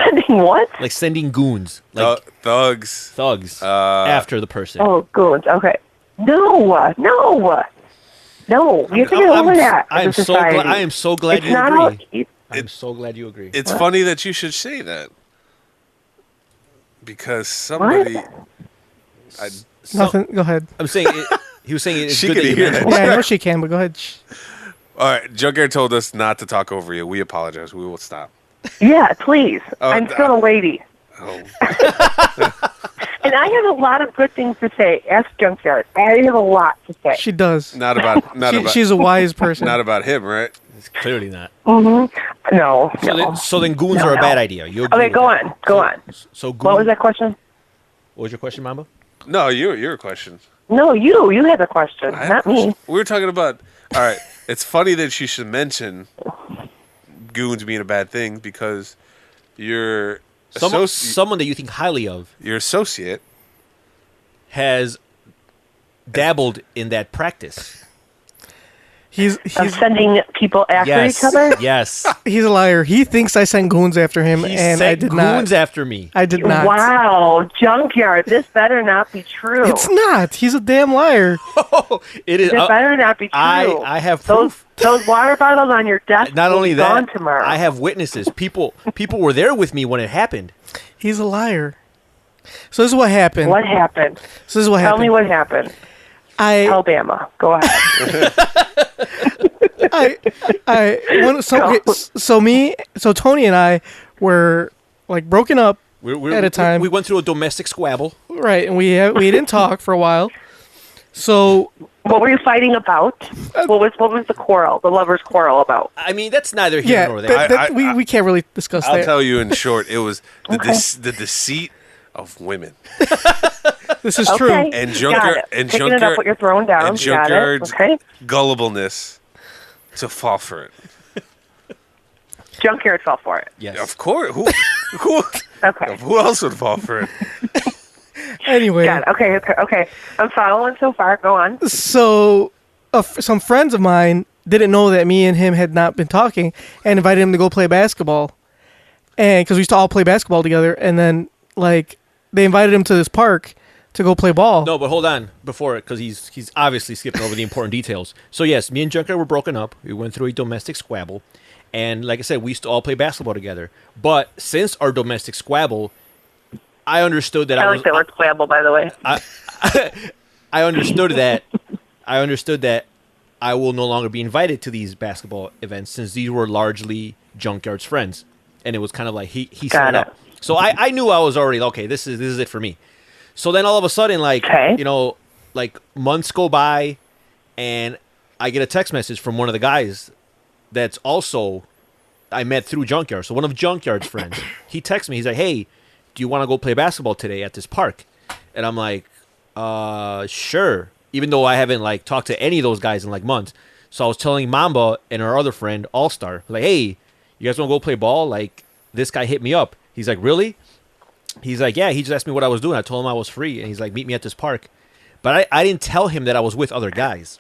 Sending what? Like sending goons, like thugs after the person. Oh, goons. Okay. No. We have to get over that. I am so glad you agree. I'm so glad you agree. It's funny that you should say that because somebody. Nothing. Go ahead. I'm saying he was saying it's She good that could you hear mentioned that. Yeah, I know she can, but go ahead. All right, Junkyard told us not to talk over you. We apologize. We will stop. Yeah, please. Oh, I'm still a lady. Oh. And I have a lot of good things to say. Ask Junkyard. I have a lot to say. She does. Not about. She's a wise person. Not about him, right? It's clearly not. Mm-hmm. No. So then goons are a bad idea. You agree Okay, with go that? on. Go on. So What was that question? What was your question, Mamba? No, your question. No, you had a question, not me. We were talking about. All right, it's funny that you should mention goons being a bad thing because your someone that you think highly of, your associate, has dabbled in that practice. He's sending people after each other? Yes. He's a liar. He thinks I sent goons after him, and I did not. Goons after me. I did not. Wow, Junkyard, this better not be true. It's not. He's a damn liar. It is. This better not be true. I have proof. Those water bottles on your desk. Not will only be that, gone tomorrow. I have witnesses. People were there with me when it happened. He's a liar. So this is what happened. What happened? So this is what Tell happened. me what happened. Alabama. Go ahead. So Tony and I were like broken up at a time. We went through a domestic squabble. Right, and we didn't talk for a while. So what were you fighting about? What was the quarrel? The lovers' quarrel about? I mean, that's neither here nor there. We can't really discuss that. I'll tell you in short. It was the deceit of women. This is true. And Junkyard Picking it up what you're throwing down. And Junkyard's gullibleness to fall for it. Junkyard fell for it. Yes, of course. Who else would fall for it? Anyway. Okay. I'm following so far. Go on. So, some friends of mine didn't know that me and him had not been talking, and invited him to go play basketball. And because we used to all play basketball together, and then like they invited him to this park to go play ball. No, but hold on before it, because he's obviously skipping over the important details. So yes, me and Junkyard were broken up. We went through a domestic squabble, and like I said, we used to all play basketball together. But since our domestic squabble, I understood that I like that word squabble, by the way. I understood that. I understood that I will no longer be invited to these basketball events since these were largely Junkyard's friends, and it was kind of like he set it up. So I knew I was already okay. This is it for me. So then all of a sudden, like like months go by, and I get a text message from one of the guys that's also I met through Junkyard. So one of Junkyard's friends, he texts me. He's like, "Hey, do you want to go play basketball today at this park?" And I'm like, sure. Even though I haven't like talked to any of those guys in like months. So I was telling Momba and our other friend, All Star, like, "Hey, you guys want to go play ball? Like, this guy hit me up." He's like, "Really?" He's like, "Yeah." He just asked me what I was doing. I told him I was free, and he's like, "Meet me at this park." But I didn't tell him that I was with other guys,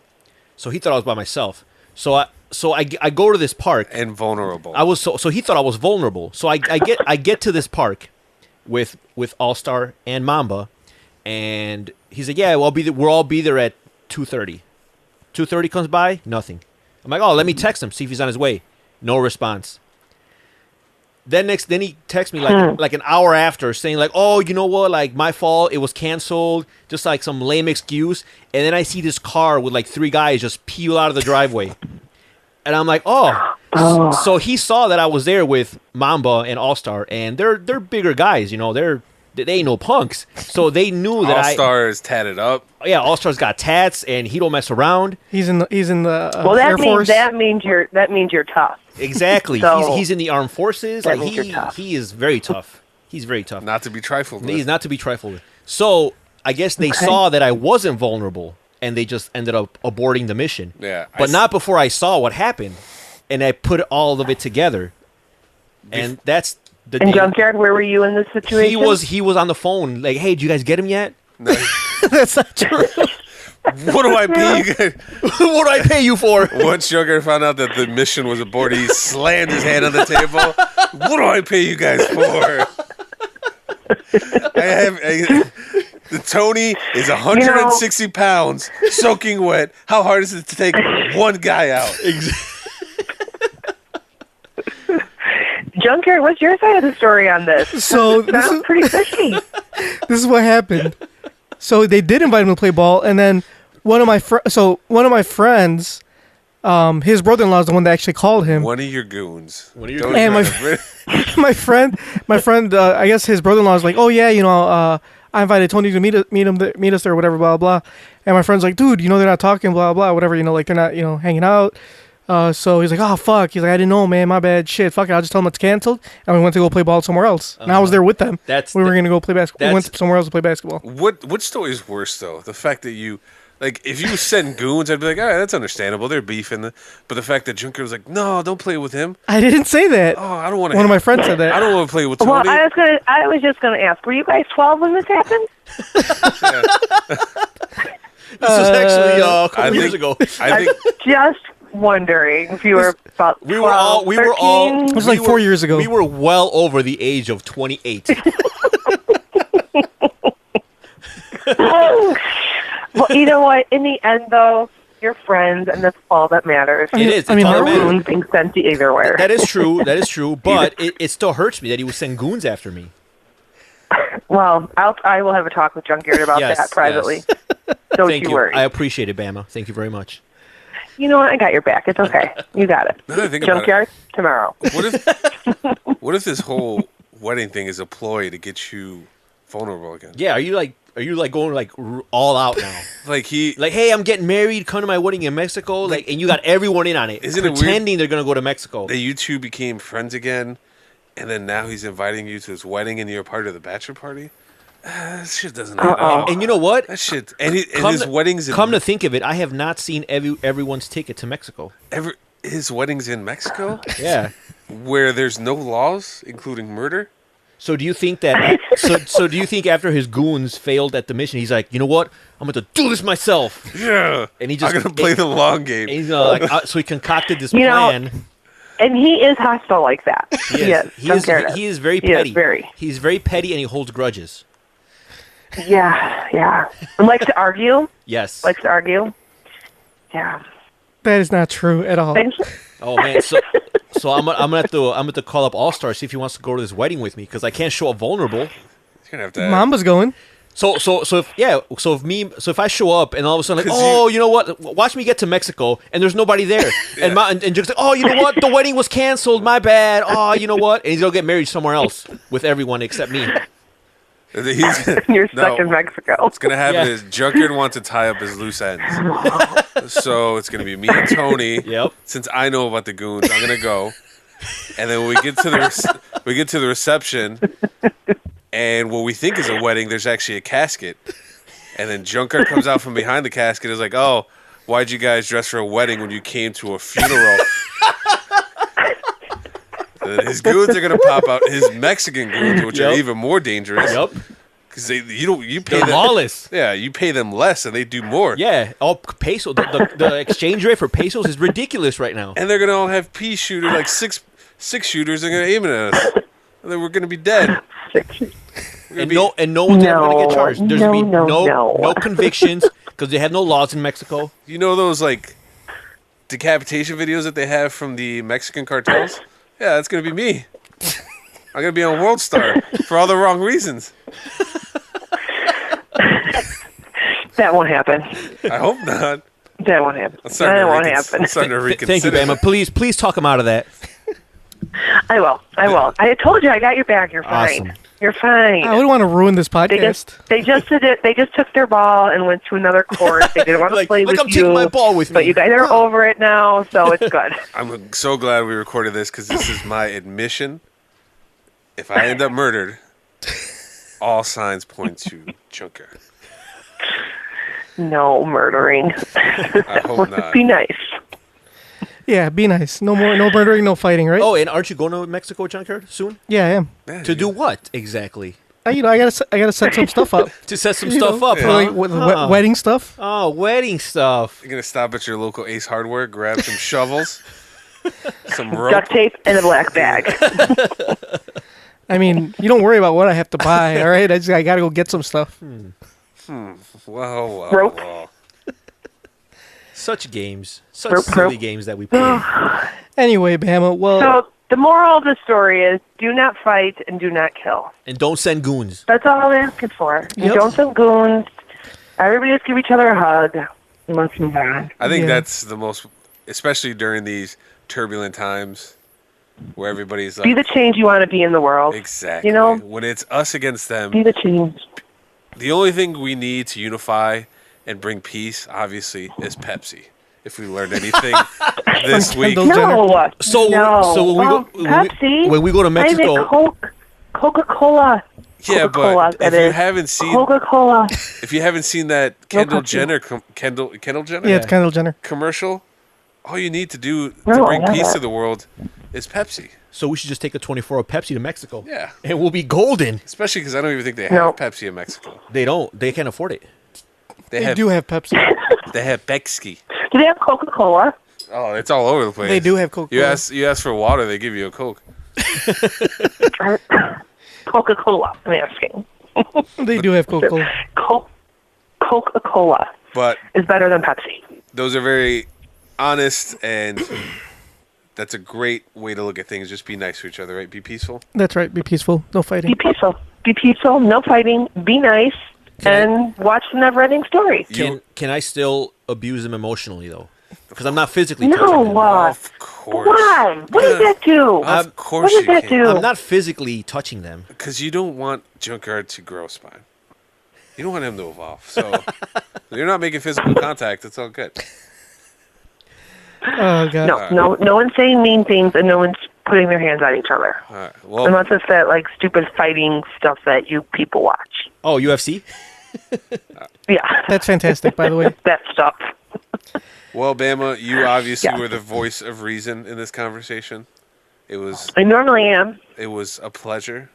so he thought I was by myself. So I go to this park and vulnerable. I was so he thought I was vulnerable. So I get to this park with All Star and Momba, and he's like, "Yeah, we'll all be there at 2:30." 2:30 comes by, nothing. I'm like, "Oh, let me text him, see if he's on his way." No response. Then he texts me like an hour after saying like, "Oh, you know what? Like my fault. It was canceled." Just like some lame excuse. And then I see this car with like 3 guys just peel out of the driveway. And I'm like, "Oh." So he saw that I was there with Momba and All Star, and they're bigger guys, you know. They ain't no punks. So they knew that All Star is tatted up. Yeah, All Star's got tats, and he don't mess around. He's in the well, Air Force. That means you're tough. Exactly. So he's in the armed forces. That Like means you're tough. he is very tough. He's very tough. Not to be trifled with. He's not to be trifled with. So I guess they saw that I wasn't vulnerable, and they just ended up aborting the mission. Yeah. But not before I saw what happened, and I put all of it together. And that's the in Junkyard, where were you in this situation? He was on the phone, like, "Hey, did you guys get him yet?" No. That's not true. What do I pay you guys? What do I pay you for? Once Junkyard found out that the mission was aborted, he slammed his hand on the table. What do I pay you guys for? The Tony is 160 pounds, soaking wet. How hard is it to take one guy out? Junkyard, what's your side of the story on this? So That sounds pretty fishy. this is what happened. So they did invite him to play ball, and then one of my friends, his brother-in-law is the one that actually called him. One of your goons. And my friend, I guess his brother-in-law was like, "Oh yeah, I invited Tony to meet us there, or whatever, blah blah." And my friend's like, "Dude, they're not talking, blah blah, whatever, like they're not, hanging out." So he's like, "Oh fuck," he's like, "I didn't know, man, my bad, shit, fuck it, I'll just tell him it's canceled." And we went to go play ball somewhere else. And I was there with them. We were gonna go play basketball. We went somewhere else to play basketball. What story is worse though? The fact that you. Like, if you send goons, I'd be like, all right, that's understandable. They're beefing. But the fact that Junker was like, no, don't play with him. I didn't say that. Oh, I don't want to. One of my friends said that. I don't want to play with Tony. Well, I was just gonna ask, were you guys 12 when this happened? This was actually a couple years ago. I think Just wondering if you were about 12, we were all. It was like 4 years ago. We were well over the age of 28. Well, you know what? In the end, though, you're friends, and that's all that matters. It is. I mean, it's all No that matters. goons being sent to either where. That is true. That is true. But it still hurts me that he would send goons after me. Well, I will have a talk with Junkyard about Yes, that privately. yes. Don't Thank you you. worry. I appreciate it, Bama. Thank you very much. You know what? I got your back. It's okay. You got it. Now that I think about Junkyard, tomorrow. what if this whole wedding thing is a ploy to get you vulnerable again? Yeah. Are you going all out now? Like hey, I'm getting married. Come to my wedding in Mexico. And you got everyone in on it. Isn't it weird pretending they're gonna go to Mexico? that you two became friends again, and then now he's inviting you to his wedding, and you're part of the bachelor party? That shit doesn't add up. And you know what? That shit. And his wedding's in... Come to think of it, I have not seen everyone's ticket to Mexico. His wedding's in Mexico? Yeah. Where there's no laws, including murder? So do you think that? so do you think after his goons failed at the mission, he's like, you know what? I'm going to do this myself. Yeah. And he just I'm going to play the long game. And he's so he concocted this plan. And he is hostile like that. He is. He is very petty. Very. He's very petty, and he holds grudges. Yeah. And likes to argue. Yes. Likes to argue. Yeah. That is not true at all. Oh man, so I'm gonna have to call up All Star, see if he wants to go to this wedding with me, because I can't show up vulnerable. You're gonna have to. Momba's going. So if I show up and all of a sudden you know what? Watch me get to Mexico and there's nobody there, and Jake's like, oh, you know what? The wedding was canceled. My bad. Oh, you know what? And he's gonna get married somewhere else with everyone except me. You're stuck in Mexico. What's gonna happen is Junkyard wants to tie up his loose ends. So it's gonna be me and Tony. Yep. Since I know about the goons, I'm gonna go. And then when we get to the reception, and what we think is a wedding, there's actually a casket. And then Junkyard comes out from behind the casket and is like, "Oh, why'd you guys dress for a wedding when you came to a funeral?" And then his goons are gonna pop out. His Mexican goons, which are even more dangerous. Yep. Because you pay They're them lawless. Yeah, you pay them less and they do more. Yeah, all peso. The exchange rate for pesos is ridiculous right now. And they're gonna all have pea shooters, like six shooters. They're gonna aim it at us. And then we're gonna be dead. No one's ever gonna get charged. There's gonna be no convictions because they have no laws in Mexico. You know those like decapitation videos that they have from the Mexican cartels? Yeah, that's gonna be me. I'm gonna be on World Star for all the wrong reasons. That won't happen. I hope not. That won't happen. That won't happen. Thank you, Bama. Please talk him out of that. I will. I told you I got your back. You're fine. Awesome. You're fine. I wouldn't want to ruin this podcast. They just did it. They just took their ball and went to another court. They didn't want to play with I'm you. taking my ball with me. But you guys are over it now, so it's good. I'm so glad we recorded this because this is my admission. If I end up murdered, all signs point to Junker. No murdering. I hope not. Be nice. Yeah, be nice. No murdering, no fighting, right? Oh, and aren't you going to Mexico, Junkyard, soon? Yeah, I am. Man, To do what exactly? I gotta set some stuff up. To set some stuff up, for, huh? like, wedding stuff. Oh, wedding stuff. You're gonna stop at your local Ace Hardware, grab some shovels, some rope. Duct tape and a black bag. I mean, you don't worry about what I have to buy. All right, I gotta go get some stuff. Whoa. Rope. Such games, such Rope. silly games that we play. Anyway, Bama. Well, So the moral of the story is: do not fight and do not kill. And don't send goons. That's all I'm asking for. And Yep. don't send goons. Everybody just give each other a hug. And let's move on. I think Yeah. that's the most, especially during these turbulent times where everybody's Be like, the change you want to be in the world. exactly. You know, When it's us against them, be the change. the only thing we need to unify and bring peace, obviously, is Pepsi. If we learned anything this week, Kendall Jenner. No. So when we go Pepsi. when we go to Mexico, I mean, Coca-Cola. yeah, Coca-Cola, but if that you is. haven't seen Coca-Cola. if you haven't seen that Kendall Pepsi. Jenner Kendall Jenner yeah, it's Kendall Jenner. commercial, all you need to do to No, bring I peace haven't. to the world is Pepsi. so we should just take a 24-hour Pepsi to Mexico. Yeah, And we'll be golden. especially because I don't even think they have No. Pepsi in Mexico. They don't. They can't afford it. They do have Pepsi. They have Pepsi. Do they have Coca-Cola? Oh, it's all over the place. They do have Coca-Cola. You ask for water, they give you a Coke. Coca-Cola, I'm asking. They do have Coca-Cola. Coca-Cola But is better than Pepsi. those are very honest, and that's a great way to look at things. Just be nice to each other, right? Be peaceful. That's right. Be peaceful. No fighting. Be peaceful. Be peaceful. No fighting. Be nice. And watch the never-ending story. Can I still abuse them emotionally though? Because I'm not physically No, touching them. Of course. Why? What does that do? Of course What does you that can. do? I'm not physically touching them. Because you don't want Junkyard to grow a spine. You don't want him to evolve. So you're not making physical contact. It's all good. Oh god. No one's saying mean things, and no one's putting their hands on each other. All right. Well, Unless it's that like stupid fighting stuff that you people watch. Oh, UFC? Yeah, That's fantastic, by the way. that stuff. well, Bama, you obviously Yeah. were the voice of reason in this conversation. It was I normally am. a pleasure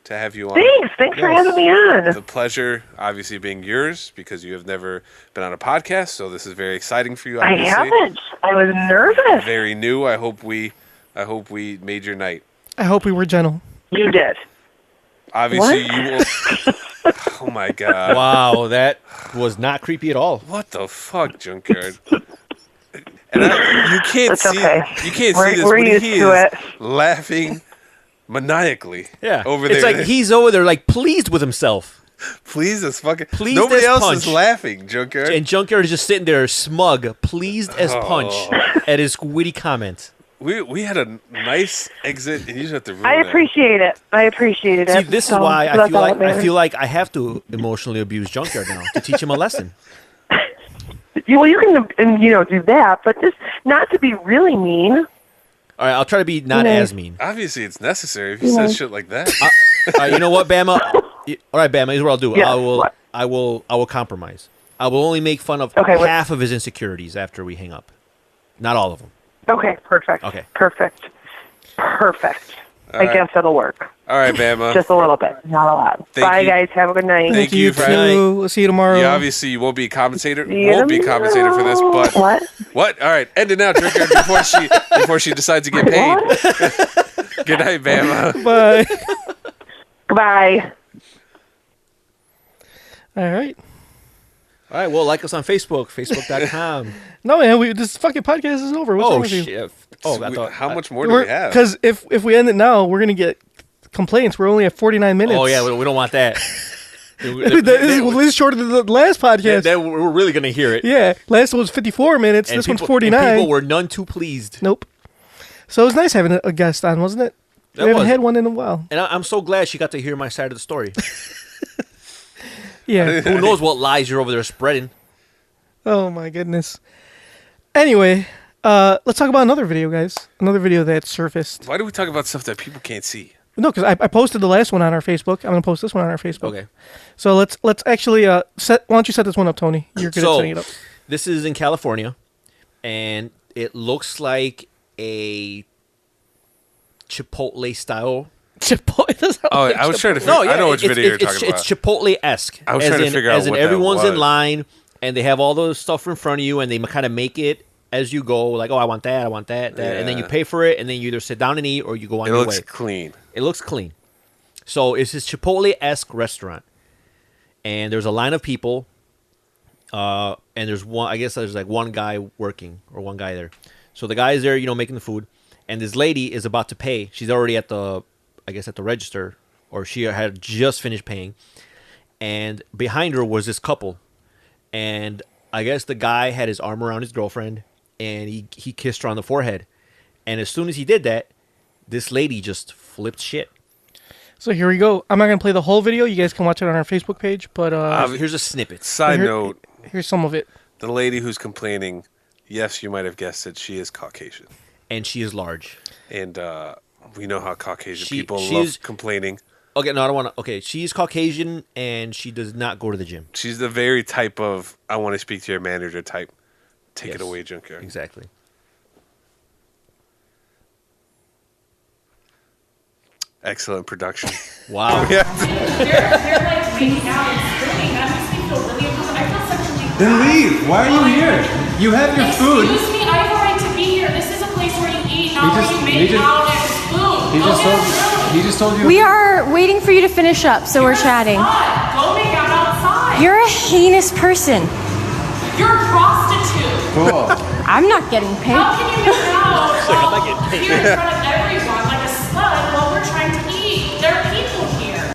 to have you on. Thanks for having me on. The pleasure, obviously, being yours because you have never been on a podcast, so this is very exciting for you. I Obviously. haven't. I was nervous. Very new. I hope we made your night. I hope we were gentle. You did. Obviously, What? you will. Oh my god! Wow, that was not creepy at all. What the fuck, Junkyard? And you can't It's see. okay. You can't We're- see this, we're but used he to is it. laughing maniacally. Yeah. over It's there. like he's over there like pleased with himself. pleased as fucking. Pleased Nobody as else punch. is laughing, Junkyard. And Junkyard is just sitting there smug, pleased as punch Oh. at his witty comment. We had a nice exit, and you just have to ruin I it. appreciate it. See, this is So, why that's all that I matters. feel like I have to emotionally abuse Junkyard now to teach him a lesson. Well, you can do that, but just not to be really mean. All right, I'll try to be not as mean. Obviously, it's necessary if he says shit like that. All right, you know what, Bama? All right, Bama, here's what I'll do. Yeah, I what? will compromise. I will only make fun of Okay, what- half of his insecurities after we hang up. Not all of them. Okay, perfect. Okay. Perfect. I right. guess that'll work. All right, Bama. Just a little bit, not a lot. Thank Bye, you. guys. Have a good night. Thank you for having too. We'll see you tomorrow. Yeah, obviously you won't be a commentator. See you Won't be a commentator for this, but What? What? All right, end it now, Junkyard, before she decides to get paid. Good night, Bama. Bye. Goodbye. All right. All right, well, like us on Facebook, facebook.com. No, man, this fucking podcast is over. What's wrong Oh, with you? shit. Oh, I thought, How much more do we have? Because if we end it now, we're gonna get complaints. We're only at 49 minutes. oh, yeah, we don't want that. This is shorter than the last podcast. Then we're really going to hear it. Yeah, last one was 54 minutes. And This people, one's 49. and people were none too pleased. Nope. So it was nice having a guest on, wasn't it? That We haven't was. had one in a while. And I'm so glad she got to hear my side of the story. Yeah. Who knows what lies you're over there spreading? Oh my goodness. Anyway, let's talk about another video, guys. Another video that surfaced. Why do we talk about stuff that people can't see? No, because I posted the last one on our Facebook. I'm gonna post this one on our Facebook. Okay. So let's actually set. Why don't you set this one up, Tony? You're good at setting it up. This is in California, and it looks like a Chipotle style Chipotle. Oh, I was trying to figure. I know which video you're talking about. It's Chipotle-esque. I was trying to figure out as in what everyone's that in was. line, and they have all the stuff in front of you, and they kind of make it as you go. Like, oh, I want that, and then you pay for it, and then you either sit down and eat, or you go on your way. It looks clean. It looks clean. So it's this Chipotle-esque restaurant, and there's a line of people, and there's one. I guess there's like one guy working or one guy there. So the guy is there, making the food, and this lady is about to pay. She's already at the register, or she had just finished paying, and behind her was this couple, and I guess the guy had his arm around his girlfriend, and he kissed her on the forehead, and as soon as he did that, this lady just flipped shit. So here we go. I'm not going to play the whole video. You guys can watch it on our Facebook page, but here's a snippet. Side note. Here's some of it. The lady who's complaining, yes, you might have guessed it, she is Caucasian. And she is large. And we know how Caucasian people love complaining. Okay, no, I don't want to. Okay, she's Caucasian, and she does not go to the gym. She's the very type of, I want to speak to your manager type. Take it away, Junkyard. Exactly. Excellent production. Wow. They're like making out and screaming. That makes me feel really uncomfortable. I feel sexually harassed. Then leave. Why are you here? You have your food. Excuse me, I have a right to be here. This is a place where you eat, not where you make out and spoon. He just told you. We are waiting for you to finish up, so we're chatting. Go make out outside. You're a heinous person. You're a prostitute. Cool. I'm not getting paid. How can you make out I'm not getting paid. here in front of everyone like a slut while we're trying to eat? There are people here.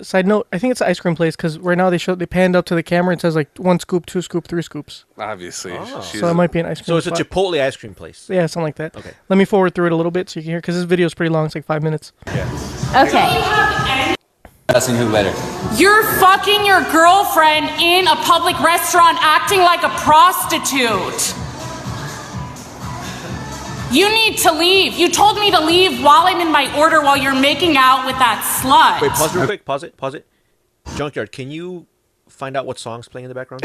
Side note, I think it's an ice cream place because right now they panned up to the camera and it says like 1 scoop, 2 scoop, 3 scoops. Obviously. So it might be an ice cream So it's spot. a Chipotle ice cream place. Yeah, something like that. Okay. Let me forward through it a little bit so you can hear because this video is pretty long. It's like 5 minutes. Okay. Asking who better. You're fucking your girlfriend in a public restaurant acting like a prostitute. You need to leave. You told me to leave while I'm in my order while you're making out with that slut. Wait, pause real quick. Pause it. Junkyard, can you find out what song's playing in the background?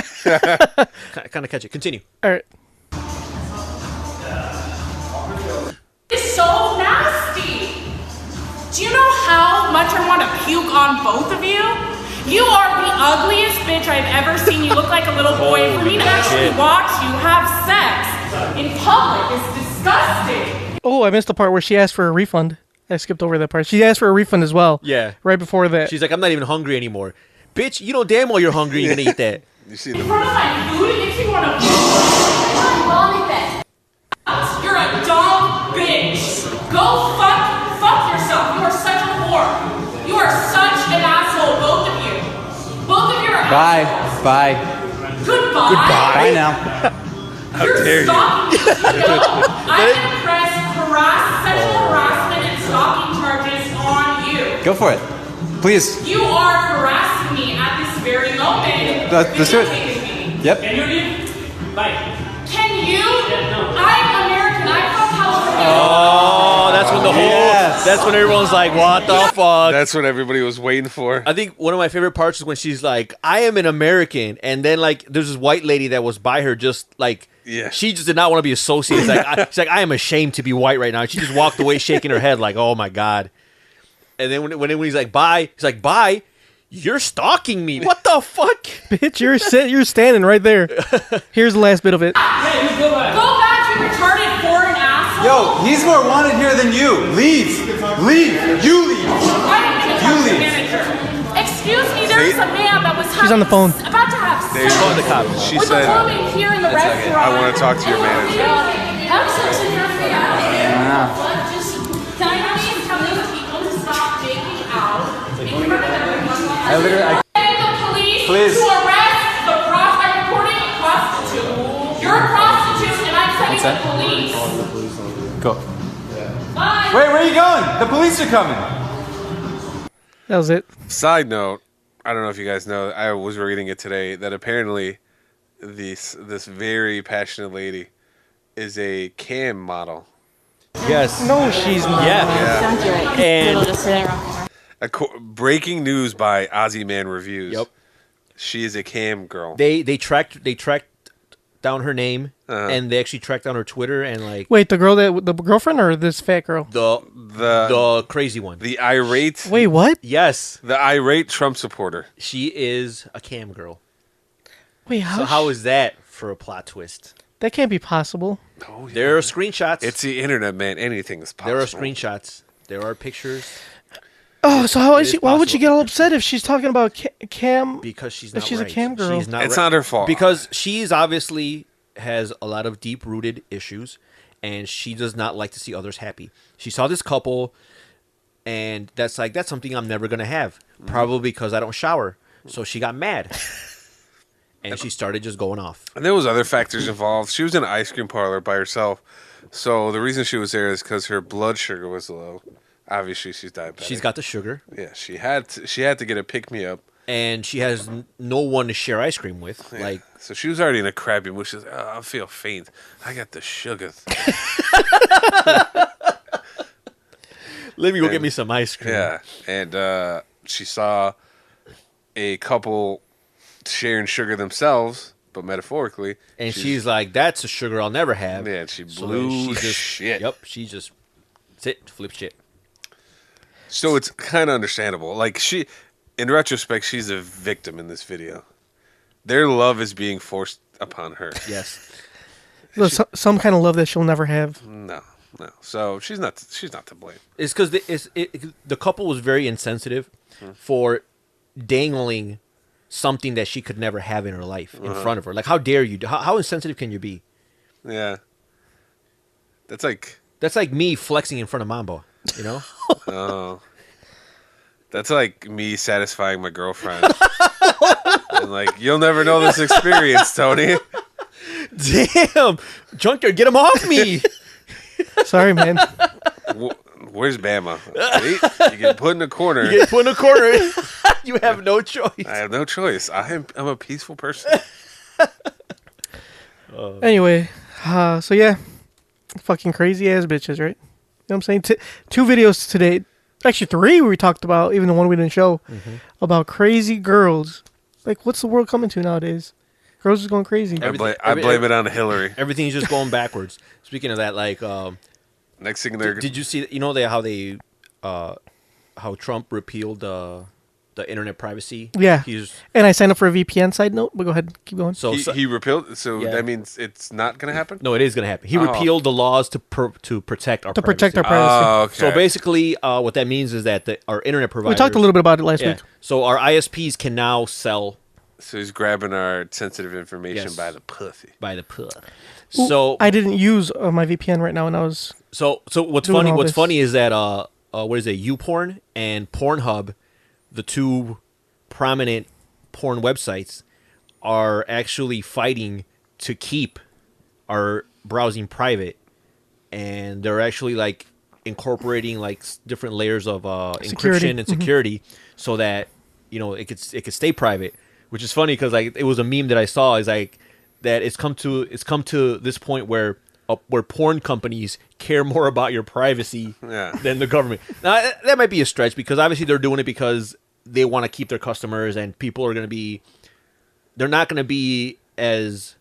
Kind of catch it. Continue. All right. It's so nasty. Do you know how much I want to puke on both of you? You are the ugliest bitch I've ever seen. You look like a little boy. For me to actually watch you have sex in public is disgusting. Oh, I missed the part where she asked for a refund. I skipped over that part. She asked for a refund as well. Yeah. Right before that. She's like, I'm not even hungry anymore. Bitch, you know damn well you're hungry. You're going to eat that. You see In front of my food, it makes me want to You're a dumb bitch. Go fuck yourself. You are such a whore. You are such an asshole, both of you. Both of you are assholes. Bye. Goodbye. Bye now. How dare you? I'm gonna press sexual harassment and stalking charges on you. Go for it. Please. You are harassing me at this very moment. Let's do it. Videotaping me. Yep. Can you? I'm American. I'm from California. Oh, that's when the whole... Yes. That's when everyone's like, what the fuck? That's what everybody was waiting for. I think one of my favorite parts is when she's like, I am an American. And then, like, there's this white lady that was by her just, like... Yeah. She just did not want to be associated. She's like, I am ashamed to be white right now. She just walked away shaking her head like, oh, my God. And then when he's like, bye, he's like, bye? You're stalking me. What the fuck? Bitch, you're standing right there. Here's the last bit of it. Go back, you retarded foreign asshole. Yo, he's more wanted here than you. Leave. Leave. You leave. You leave. Excuse me, there's a man that was She's on the phone. about to have sex Call the cops. She with said, a woman here in the restaurant. I want to talk to your manager. Have sex in your family. Can I please tell these people to stop making out in front of everyone? The police to arrest the prostitute. I'm reporting a prostitute. You're a prostitute, and I'm sending the police. Go. Bye. Wait, where are you going? The police are coming. That was it. Side note, I don't know if you guys know, I was reading it today, that apparently this very passionate lady is a cam model. Yes. No, she's not. Yeah. And Breaking news by Ozzy Man Reviews. Yep. She is a cam girl. they tracked down her name, and they actually tracked down her Twitter and like. Wait, the girlfriend or this fat girl? The crazy one. The irate. Wait, what? Yes. The irate Trump supporter. She is a cam girl. Wait, how? So how is that for a plot twist? That can't be possible. Oh, yeah. There are screenshots. It's the internet, man. Anything is possible. There are screenshots. There are pictures. Oh, so how is she? Why would she get all upset if she's talking about cam? Because she's if not. she's right. a cam girl. She's not. It's right. not her fault. Because she's obviously has a lot of deep-rooted issues, and she does not like to see others happy. She saw this couple, and that's something I'm never gonna have. Probably because I don't shower. So she got mad. And she started just going off. And there was other factors involved. She was in an ice cream parlor by herself. So the reason she was there is because her blood sugar was low. Obviously, she's diabetic. She's got the sugar. Yeah, she had to get a pick-me-up. And she has no one to share ice cream with. Yeah. Like, so she was already in a crappy mood. She's like, I feel faint. I got the sugar. Let me go get me some ice cream. Yeah, and she saw a couple sharing sugar themselves, but metaphorically. And she's like, that's a sugar I'll never have. Yeah, and she So blew she just, shit. Yep, she just flip shit. So it's kind of understandable. Like, in retrospect, she's a victim in this video. Their love is being forced upon her. Yes. Some kind of love that she'll never have. No. So she's not to blame. It's because the couple was very insensitive for dangling something that she could never have in her life in front of her. Like, how dare you? How insensitive can you be? Yeah. That's like me flexing in front of Momba, you know? Oh. That's like me satisfying my girlfriend. And like, you'll never know this experience, Tony. Damn! Junkyard, get him off me! Sorry, man. Where's Bama? You get put in a corner. You have no choice. I have no choice. I'm a peaceful person. Anyway, so yeah, fucking crazy ass bitches, right? You know what I'm saying? 2 videos today, actually 3 we talked about, even the one we didn't show, about crazy girls. Like, what's the world coming to nowadays? Girls is going crazy. I blame it on Hillary. Everything's just going backwards. Speaking of that, like, next thing did you see? You know how Trump repealed the internet privacy? Yeah. And I signed up for a VPN. Side note, but go ahead, keep going. So he repealed. So yeah. that means it's not going to happen. No, it is going to happen. He repealed the laws to protect our privacy. Oh, okay. So basically, what that means is that our internet providers. We talked a little bit about it last week. So our ISPs can now sell. So he's grabbing our sensitive information by the pussy. By the pussy. Ooh, So I didn't use my VPN right now, and I was. So what's funny? What's funny is that what is it? YouPorn and Pornhub, the 2 prominent porn websites, are actually fighting to keep our browsing private, and they're actually like incorporating like different layers of encryption and security so that it could stay private. Which is funny because like it was a meme that I saw is like that it's come to this point where porn companies care more about your privacy than the government. Now that might be a stretch because obviously they're doing it because they want to keep their customers and people are they're not going to be as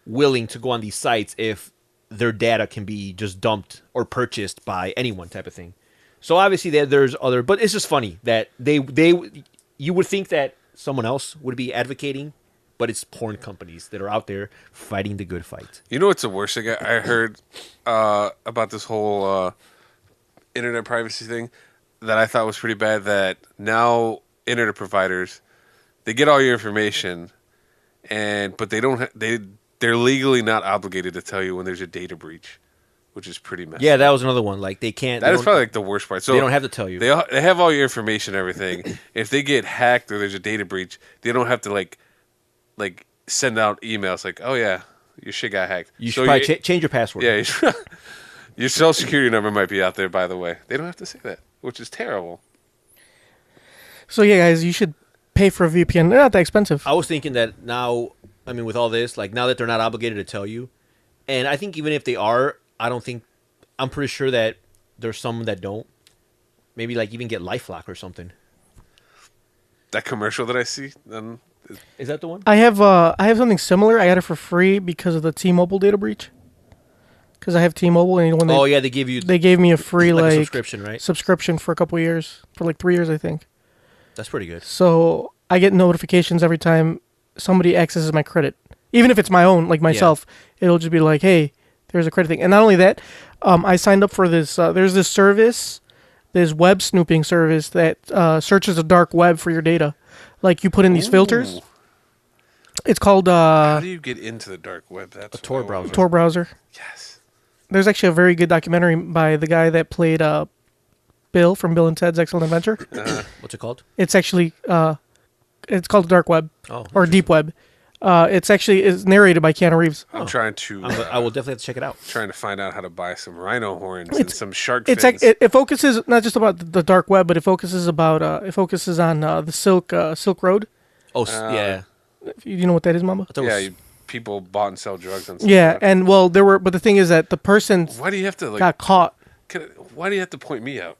willing to go on these sites if their data can be just dumped or purchased by anyone type of thing. So obviously there's other, but it's just funny that you would think that someone else would be advocating, but it's porn companies that are out there fighting the good fight. You know what's the worst thing I heard about this whole internet privacy thing that I thought was pretty bad? That now internet providers, they get all your information, but they don't. They're legally not obligated to tell you when there's a data breach, which is pretty messy. Yeah, that was another one. Like they can't. That is probably like the worst part. So they don't have to tell you. They have all your information, and everything. If they get hacked or there's a data breach, they don't have to like send out emails like, "Oh yeah, your shit got hacked." You should probably change your password. Yeah, your social security number might be out there. By the way, they don't have to say that, which is terrible. So yeah, guys, you should pay for a VPN. They're not that expensive. I was thinking that now. I mean, with all this, like now that they're not obligated to tell you, and I think even if they are, I'm pretty sure that there's some that don't. Maybe like even get LifeLock or something. That commercial that I see, Is that the one? I have something similar. I got it for free because of the T-Mobile data breach. Because I have T-Mobile, and when they gave me a free like a subscription, right? Subscription for a couple of years, for like 3 years, I think. That's pretty good. So I get notifications every time somebody accesses my credit, even if it's my own, like myself. It'll just be like, hey, there's a credit thing. And not only that, I signed up for this. There's this service, this web snooping service that searches the dark web for your data. Like you put in these filters. It's called. How do you get into the dark web? That's a Tor browser. Tor browser. Yes. There's actually a very good documentary by the guy that played Bill from Bill and Ted's Excellent Adventure. What's it called? It's actually it's called the dark web or deep web. It's narrated by Keanu Reeves. I'm trying to. I will definitely have to check it out. Trying to find out how to buy some rhino horns and some shark fins. fins. It focuses not just about the dark web, but it focuses on the Silk Road. Oh yeah. You know what that is, Momba? Yeah, people bought and sell drugs on. Yeah, and well, but the thing is that the person why do you have to got caught? Why do you have to point me out?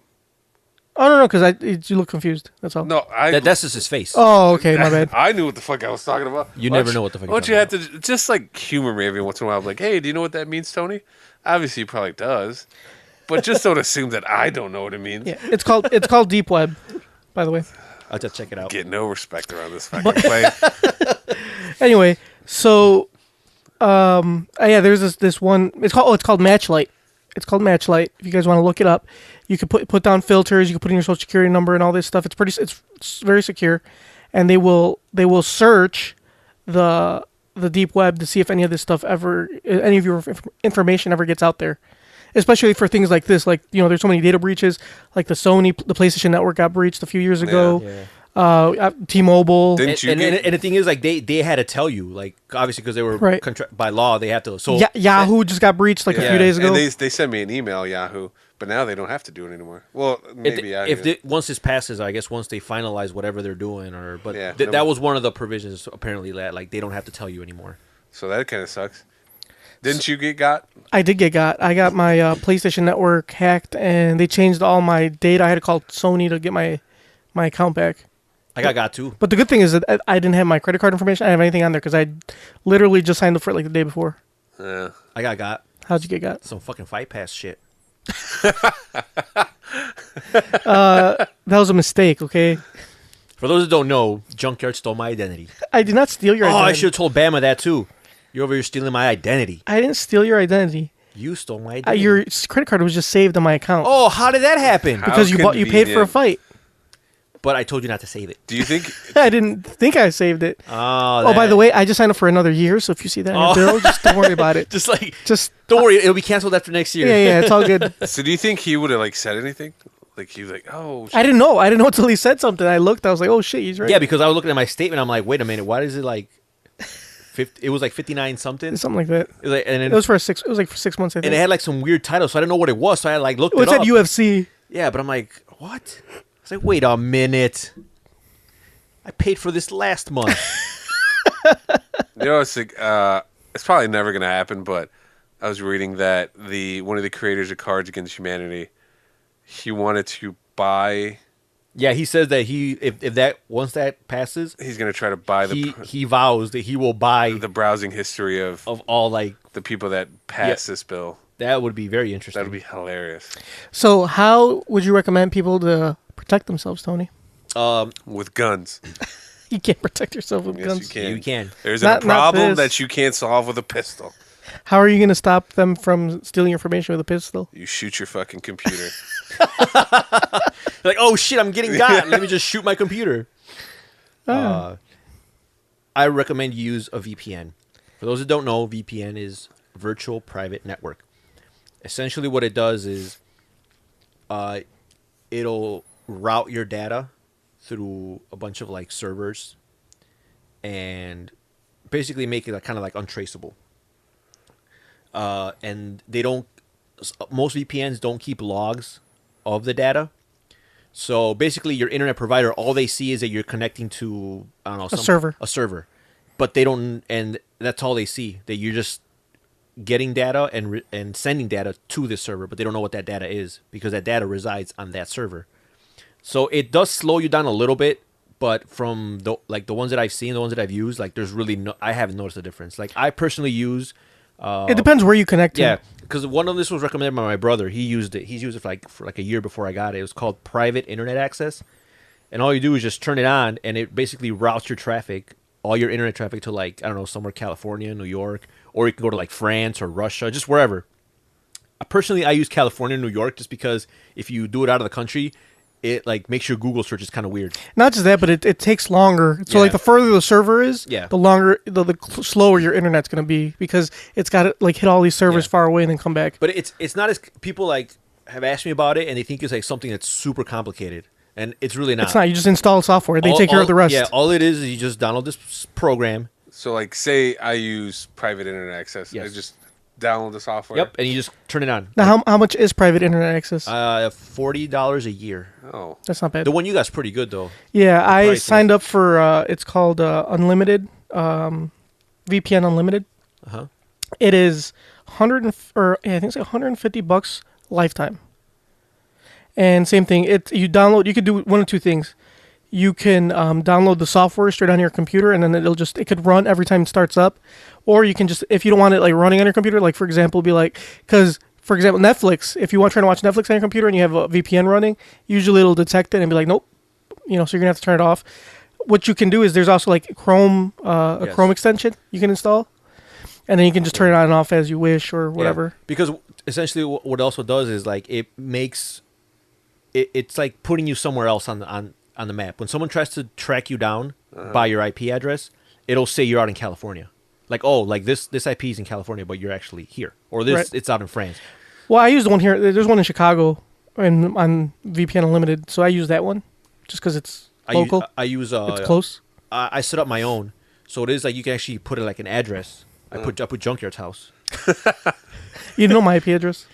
Oh no, because you look confused. That's all. No, that's just his face. Oh, okay, my bad. I knew what the fuck I was talking about. You never know what the fuck. Why don't you have to just like humor me every once in a while? I'm like, hey, do you know what that means, Tony? Obviously, he probably does, but just don't assume that I don't know what it means. Yeah, it's called deep web, by the way. I'll just check it out. Get no respect around this fucking place. Anyway, so there's this one. It's called Matchlight. It's called Matchlight. If you guys want to look it up, you can put down filters. You can put in your social security number and all this stuff. It's very secure, and they will search the deep web to see if any of this stuff any of your information ever gets out there. Especially for things like this, like there's so many data breaches, like the PlayStation Network got breached a few years ago. Yeah. T-Mobile. And the thing is, like they had to tell you, like obviously because they were by law they have to. So Yahoo just got breached like a few days ago. And they sent me an email, Yahoo, but now they don't have to do it anymore. Well, maybe once this passes, I guess once they finalize whatever they're doing, that was one of the provisions apparently that like they don't have to tell you anymore. So that kind of sucks. Didn't you get got? I did get got. I got my PlayStation Network hacked, and they changed all my data. I had to call Sony to get my account back. I got too. But the good thing is that I didn't have my credit card information. I didn't have anything on there because I literally just signed up for it like the day before. Yeah. I got. How'd you get got? Some fucking Fight Pass shit. That was a mistake, okay? For those that don't know, Junkyard stole my identity. I did not steal your identity. Oh, I should have told Bama that too. You're over here stealing my identity. I didn't steal your identity. You stole my identity. Your credit card was just saved on my account. Oh, how did that happen? Because you paid for a fight. But I told you not to save it. Do you think? I didn't think I saved it. Oh, by the way, I just signed up for another year, so if you see that on your bill, just don't worry about it. Just don't worry, it'll be canceled after next year. Yeah, it's all good. So do you think he would have like said anything? Like he was like, oh. Shit. I didn't know until he said something. I looked. I was like, oh shit, he's right. Yeah, because I was looking at my statement. I'm like, wait a minute, why is it like? It was like 59 something, like that. It was like, and it was for 6. It was like for 6 months. I think. And it had like some weird title, so I didn't know what it was. So I like looked it up. It said UFC. Yeah, but I'm like, what? I was like, wait a minute. I paid for this last month. It's like it's probably never gonna happen. But I was reading that one of the creators of Cards Against Humanity, he wanted to buy. Yeah, he says that if once that passes, he's gonna try to buy he vows that he will buy the browsing history of all like the people that passed this bill. That would be very interesting. That would be hilarious. So, how would you recommend people to protect themselves, Tony? With guns. You can't protect yourself with guns. You can. There's a problem that you can't solve with a pistol. How are you going to stop them from stealing information with a pistol? You shoot your fucking computer. Like, oh shit, I'm getting got. Let me just shoot my computer. I recommend you use a VPN. For those that don't know, VPN is Virtual Private Network. Essentially what it does is it'll route your data through a bunch of like servers and basically make it kind of like untraceable. And most VPNs don't keep logs of the data. So basically your internet provider, all they see is that you're connecting to, I don't know, a server. But they don't, and that's all they see, that you're just getting data and sending data to this server, but they don't know what that data is because that data resides on that server. So it does slow you down a little bit, But from the ones that I've seen, the ones that I've used, like there's really no, I haven't noticed a difference. Like I personally use. It depends where you connect to. Yeah, because one of this was recommended by my brother. He used it. He's used it for like a year before I got it. It was called private internet access, and all you do is just turn it on, and it basically routes your traffic, all your internet traffic to like I don't know somewhere California, New York, or you can go to like France or Russia, just wherever. Personally, I use California, New York, just because if you do it out of the country, it like makes your Google search is kind of weird. Not just that, but it takes longer. So like the further the server is, the longer, the slower your internet's going to be because it's got to like hit all these servers far away and then come back. But it's not as people like have asked me about it and they think it's like something that's super complicated, and it's really not. It's not. You just install software. They take care of the rest. Yeah, all it is you just download this program. So like, say I use private internet access. I just download the software. Yep, and you just turn it on. Now, how much is private internet access? $40 a year. Oh, that's not bad. The one you got's pretty good though. Yeah, I signed up for. It's called Unlimited, VPN Unlimited. It is I think it's like $150 lifetime. And same thing. You could do one of two things. You can download the software straight on your computer, and then it could run every time it starts up. Or you can just, if you don't want it like running on your computer, like for example, be like, because for example, Netflix, if you want to try to watch Netflix on your computer and you have a VPN running, usually it'll detect it and be like, nope, so you're gonna have to turn it off. What you can do is there's also like Chrome, a Chrome extension you can install, and then you can just turn it on and off as you wish or whatever. Yeah, because essentially what it also does is like it makes it's like putting you somewhere else on the map. When someone tries to track you down by your IP address, it'll say you're out in California. Like, oh, like this IP is in California, but you're actually here. Or this it's out in France. Well, I use the one here. There's one in Chicago on VPN Unlimited, so I use that one just because it's local. I use it's close. I set up my own, so it is like you can actually put it like an address. I put Junkyard's house. You know my IP address?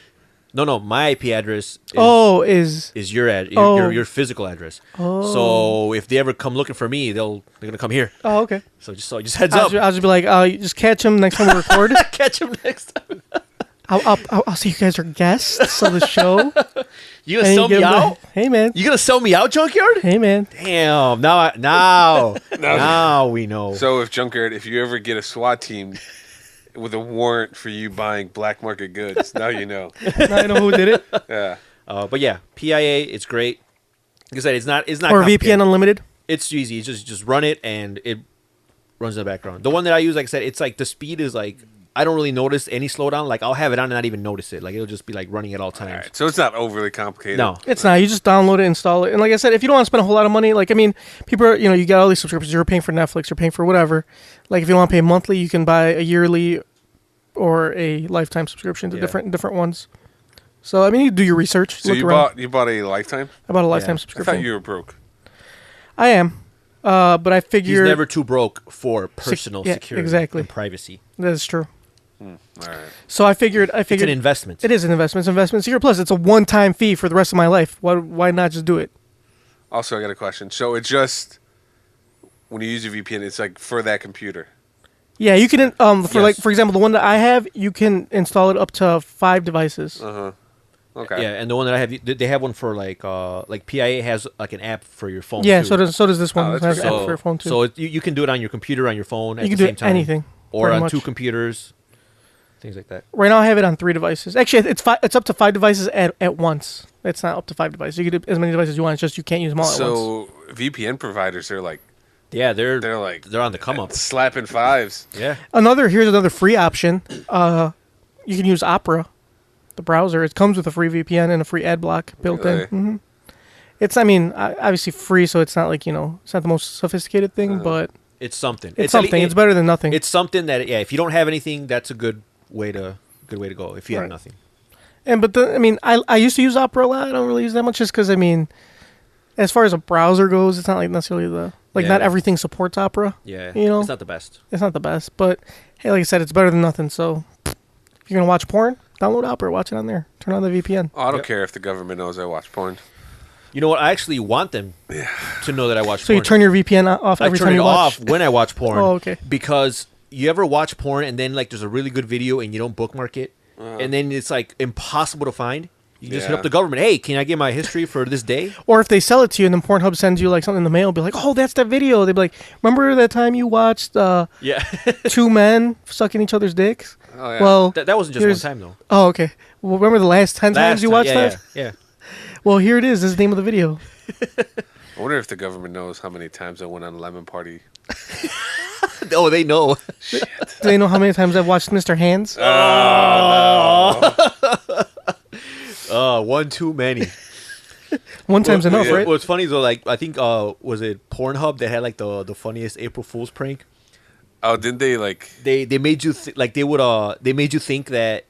No, my IP address is your physical address. Oh. So if they ever come looking for me, they're gonna come here. Oh, okay. So just heads up. I'll just be like, just catch them next time we record. Catch them next time. I'll see you guys are guests of the show. You gonna sell me out? Hey man. You gonna sell me out, Junkyard? Hey man. Damn. Now we know. So if Junkyard, if you ever get a SWAT team with a warrant for you buying black market goods, now you know. Now I know who did it. Yeah. But yeah, PIA, it's great. Like I said, it's not or VPN Unlimited. It's easy. It's just run it and it runs in the background. The one that I use, like I said, it's like the speed is like I don't really notice any slowdown. Like I'll have it on and not even notice it. Like it'll just be like running at all times. All right. So it's not overly complicated. No, it's not. You just download it, install it, and like I said, if you don't want to spend a whole lot of money, like I mean, people are, you got all these subscriptions. You're paying for Netflix. You're paying for whatever. Like if you don't want to pay monthly, you can buy a yearly or a lifetime subscription to different ones. So I mean, you do your research. So you bought a lifetime? I bought a lifetime subscription. I thought you were broke. I am, but I figure he's never too broke for personal security and privacy. That is true. All right. So I figured it's an investment. It is an investment. It's an investment secure. Plus, it's a one-time fee for the rest of my life. Why not just do it? Also, I got a question. So it just when you use a VPN, it's like for that computer. Yeah, you can for example, the one that I have, you can install it up to 5 devices. Okay. Yeah, and the one that I have, they have one for like PIA has like an app for your phone. Yeah, too. so does this one. It has an app for your phone too. So you can do it on your computer, on your phone. You can do anything, or on 2 computers, things like that. Right now, I have it on 3 devices. Actually, it's up to 5 devices at once. It's not up to 5 devices. You can do as many devices as you want. It's just you can't use them all at once. So VPN providers, they're like. Yeah, they're on the come up, slapping 5s. Yeah. Here's another free option. You can use Opera, the browser. It comes with a free VPN and a free ad block built in. Mm-hmm. It's obviously free, so it's not like it's not the most sophisticated thing, but it's something. It's something. It's better than nothing. It's something that if you don't have anything, that's a good way to go. If you have nothing. I used to use Opera a lot. I don't really use that much just because as far as a browser goes, it's not like necessarily not everything supports Opera. Yeah, it's not the best. It's not the best, but hey, like I said, it's better than nothing. So if you're gonna watch porn, download Opera, watch it on there. Turn on the VPN. Oh, I don't care if the government knows I watch porn. You know what? I actually want them to know that I watch porn. So you turn your VPN off every time you watch? I turn it off when I watch porn. Oh, okay. Because you ever watch porn and then like there's a really good video and you don't bookmark it, and then it's like impossible to find. You just hit up the government. Hey, can I get my history for this day? Or if they sell it to you and then Pornhub sends you like something in the mail, be like, oh, that's that video. They'd be like, remember that time you watched two men sucking each other's dicks? Oh, yeah. Well, that wasn't just one time, though. Oh, okay. Well, remember the last 10 times you watched that? Yeah. Well, here it is. This is the name of the video. I wonder if the government knows how many times I went on Lemon Party. Oh, they know. Shit. Do they know how many times I've watched Mr. Hands? One too many. One time's enough, right? What's funny though, like I think was it Pornhub that had like the funniest April Fool's prank? Oh, didn't they like? They made you they made you think that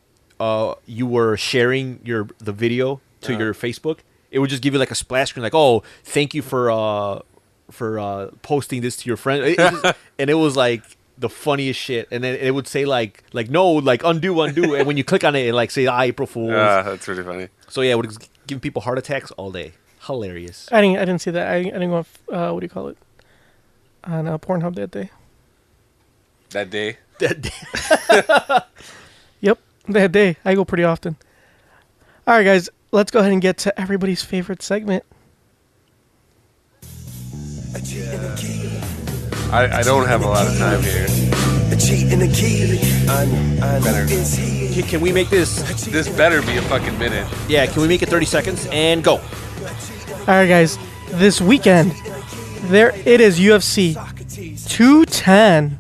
you were sharing the video to your Facebook. It would just give you like a splash screen, like, oh, thank you for posting this to your friend, and it was like the funniest shit. And then it would say like no, like undo, and when you click on it, it like say April Fools. Yeah, that's really funny. So yeah, it would give people heart attacks all day. Hilarious. I didn't see that. I didn't go off, what do you call it? On Pornhub that day. That day? That day. Yep, that day. I go pretty often. All right, guys, let's go ahead and get to everybody's favorite segment. I don't have a lot of time here. Can we make this? This better be a fucking minute. Yeah, can we make it 30 seconds and go? All right, guys. This weekend, it is UFC 210.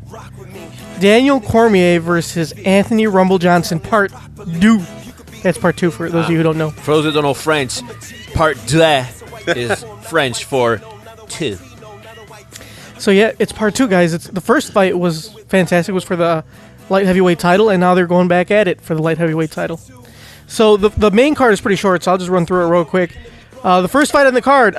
Daniel Cormier versus Anthony Rumble Johnson, part 2. That's part 2 for those of you who don't know. For those who don't know French, part 2 is French for 2. So yeah, it's part 2, guys. The first fight was fantastic. It was for the light heavyweight title, and now they're going back at it for the light heavyweight title. So the main card is pretty short, so I'll just run through it real quick. The first fight on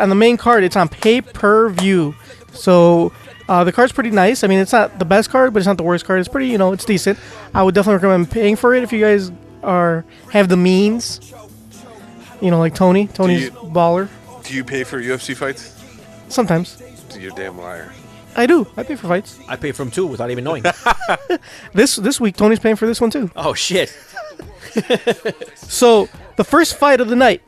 the main card, it's on pay-per-view. So the card's pretty nice. I mean, it's not the best card, but it's not the worst card. It's pretty, it's decent. I would definitely recommend paying for it if you guys have the means. Like Tony. Tony's baller. Do you pay for UFC fights? Sometimes. You're a damn liar. I do. I pay for fights. I pay for them too without even knowing. This week, Tony's paying for this one too. Oh, shit. So, the first fight of the night,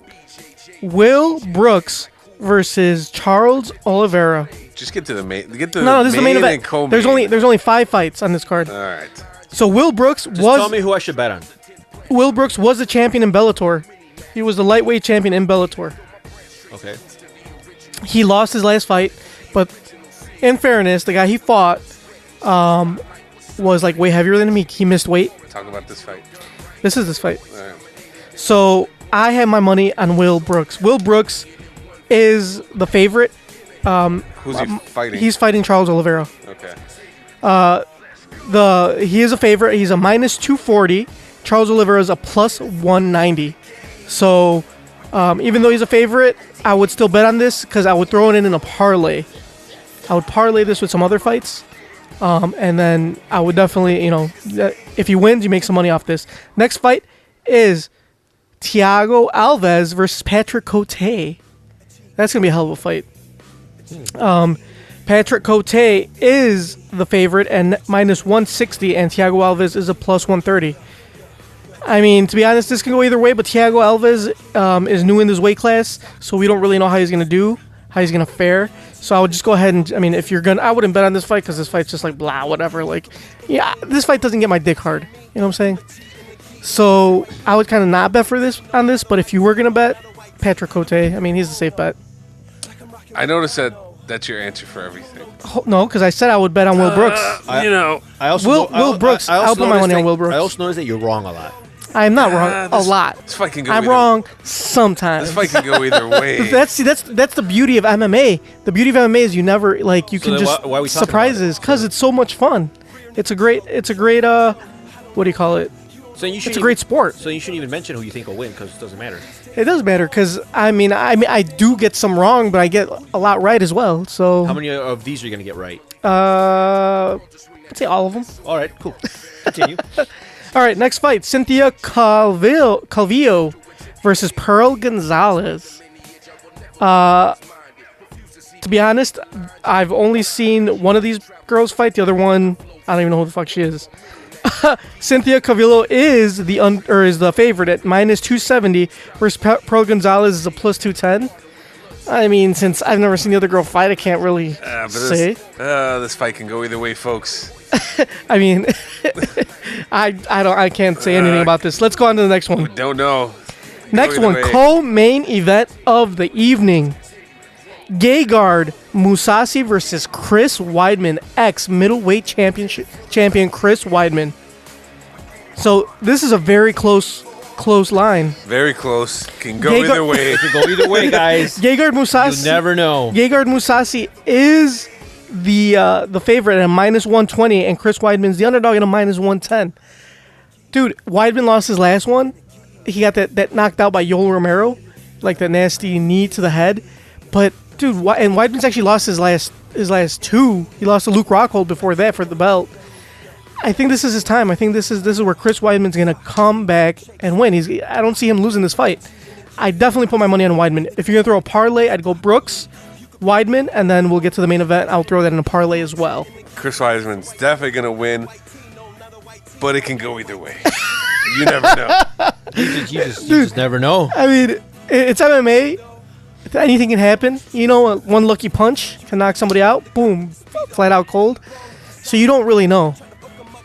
Will Brooks versus Charles Oliveira. Just get to the main. This is the main event. There's only 5 fights on this card. All right. So Will Brooks tell me who I should bet on. Will Brooks was the champion in Bellator. He was the lightweight champion in Bellator. Okay. He lost his last fight, but in fairness, the guy he fought was like way heavier than me. He missed weight. Talk about this fight. This is this fight. All right. So I have my money on Will Brooks. Will Brooks is the favorite. Who's he fighting? He's fighting Charles Oliveira. Okay. He is a favorite. He's a minus 240. Charles Oliveira is a plus 190. So even though he's a favorite, I would still bet on this because I would throw it in a parlay. I would parlay this with some other fights. And then I would definitely, if he wins, you make some money off this. Next fight is Thiago Alves versus Patrick Cote. That's going to be a hell of a fight. Patrick Cote is the favorite and minus 160, and Thiago Alves is a plus 130. I mean, to be honest, this can go either way, but Thiago Alves is new in this weight class, so we don't really know how he's going to do, how he's going to fare. So I would just go ahead and, if you're going to, I wouldn't bet on this fight because this fight's just like blah, whatever. Like, yeah, this fight doesn't get my dick hard. You know what I'm saying? So I would kind of not bet on this, but if you were going to bet, Patrick Cote, he's a safe bet. I noticed that's your answer for everything. No, because I said I would bet on Will Brooks. I also Will Brooks. I'll put my money on Will Brooks. I also noticed that you're wrong a lot. I'm not wrong a lot. This fight can go I'm wrong sometimes. This fight can go either way. That's the beauty of MMA. The beauty of MMA is you never you can just why are we surprises because it's so much fun. It's a great what do you call it? So it's a great sport. So you shouldn't even mention who you think will win because it doesn't matter. It does matter because I do get some wrong, but I get a lot right as well. So how many of these are you gonna get right? I'd say all of them. All right, cool. Continue. All right, next fight: Cynthia Calvillo versus Pearl Gonzalez. To be honest, I've only seen one of these girls fight. The other one, I don't even know who the fuck she is. Cynthia Cavillo is the favorite at -270 versus Pearl Gonzalez is a +210. I mean, since I've never seen the other girl fight, I can't really say. This fight can go either way, folks. I mean, I can't say anything about this. Let's go on to the next one. Don't know. Next one, way. co-main event of the evening. Gegard Mousasi versus Chris Weidman, ex-middleweight champion Chris Weidman. So this is a very close line. Very close. Can go either way. It can go either way, guys. Gegard Mousasi. You never know. Gegard Mousasi is the favorite at a -120, and Chris Weidman's the underdog at a -110. Dude, Weidman lost his last one. He got that knocked out by Yoel Romero, like the nasty knee to the head. But dude, and Weidman's actually lost his last two. He lost to Luke Rockhold before that for the belt. I think this is his time. I think this is where Chris Weidman's gonna come back and win. I don't see him losing this fight. I definitely put my money on Weidman. If you're gonna throw a parlay, I'd go Brooks, Weidman, and then we'll get to the main event. I'll throw that in a parlay as well. Chris Weidman's definitely gonna win, but it can go either way. You never know. You just never know. I mean, it's MMA. Anything can happen. You know, one lucky punch can knock somebody out. Boom, flat out cold. So you don't really know.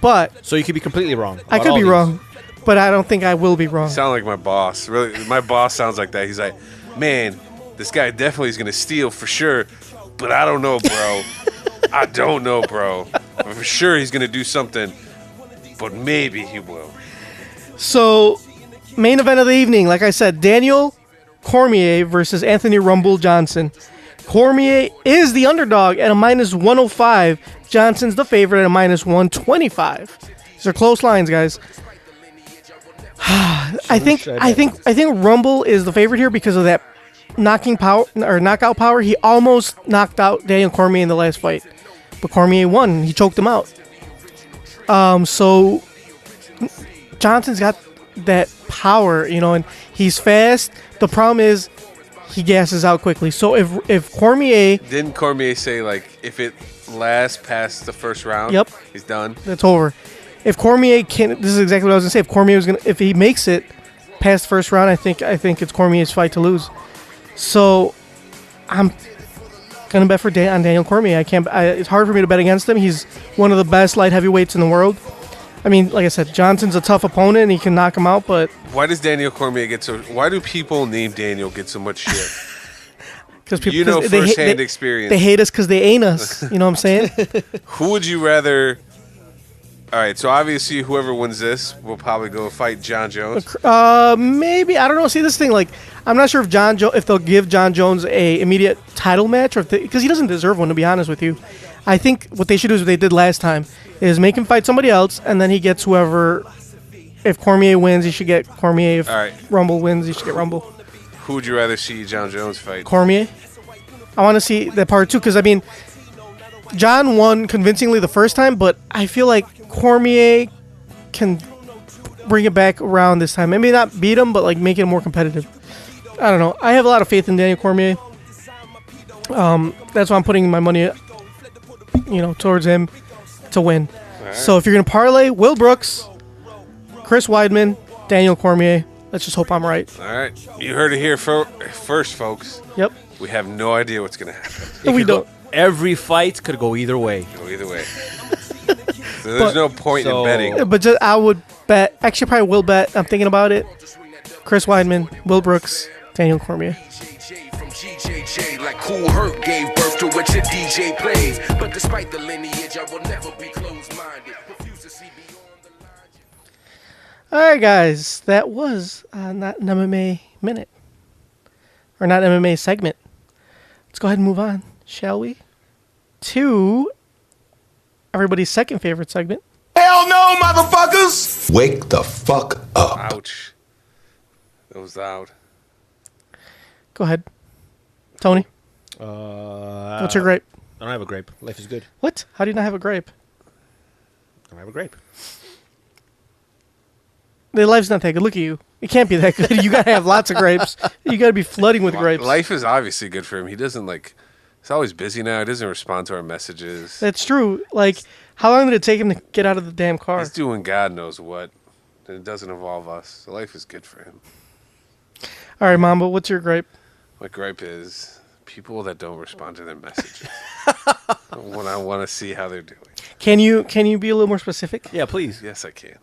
But so you could be completely wrong. I could be wrong, but I don't think I will be wrong. You sound like my boss. Really, my boss sounds like that. He's like, man, this guy definitely is gonna steal for sure, but I don't know, bro. I don't know, bro. For sure he's gonna do something, but maybe he will. So, main event of the evening, like I said, Daniel Cormier versus Anthony Rumble Johnson. Cormier is the underdog at a -105. Johnson's the favorite at a -125. These are close lines, guys. I think Rumble is the favorite here because of that knockout power. He almost knocked out Daniel Cormier in the last fight, but Cormier won. He choked him out. So Johnson's got that power, and he's fast. The problem is he gasses out quickly. So if Cormier... Didn't Cormier say, like, if it lasts past the first round, Yep, he's done? That's over. If Cormier can... This is exactly what I was going to say. If he makes it past the first round, I think it's Cormier's fight to lose. So I'm going to bet on Daniel Cormier. It's hard for me to bet against him. He's one of the best light heavyweights in the world. I mean, like I said, Johnson's a tough opponent and he can knock him out, but... Why does Daniel Cormier get so... Why do people named Daniel get so much shit? Because people... You know firsthand experience. They hate us because they ain't us. You know what I'm saying? Who would you rather... All right, so obviously whoever wins this will probably go fight John Jones. Maybe. I don't know. See, this thing, like... I'm not sure if they'll give John Jones a immediate title match, or because he doesn't deserve one, to be honest with you. I think what they should do is what they did last time, is make him fight somebody else, and then he gets whoever. If Cormier wins, he should get Cormier. If Rumble wins, he should get Rumble. Who would you rather see John Jones fight? Cormier. I want to see that part too, because I mean, John won convincingly the first time, but I feel like Cormier can bring it back around this time. Maybe not beat him, but like make it more competitive. I don't know. I have a lot of faith in Daniel Cormier. That's why I'm putting my money, towards him to win. Right. So if you're gonna parlay, Will Brooks, Chris Weidman, Daniel Cormier. Let's just hope I'm right. All right, you heard it here first, folks. Yep. We have no idea what's gonna happen. We don't. Every fight could go either way. So there's no point in betting. But I would bet. Actually, probably will bet. I'm thinking about it. Chris Weidman, Will Brooks, Daniel Cormier. Like Cool Herc gave birth to what your DJ plays. But despite the lineage, I will never be closed-minded. All right, guys. That was not an MMA minute. Or not MMA segment. Let's go ahead and move on, shall we? To everybody's second favorite segment. Hell no, motherfuckers! Wake the fuck up. Ouch. That was loud. Go ahead. Tony. What's your gripe? I don't have a gripe. Life is good. What? How do you not have a gripe? I don't have a gripe. The life's not that good. Look at you. It can't be that good. You gotta have lots of grapes. You gotta be flooding with grapes. Life is obviously good for him. He doesn't he's always busy now. He doesn't respond to our messages. That's true. Like, How long did it take him to get out of the damn car? He's doing God knows what. And it doesn't involve us. So life is good for him. All right, Momba, what's your gripe? My gripe is people that don't respond to their messages. When I want to see how they're doing. Can you be a little more specific? Yeah, please. Yes, I can.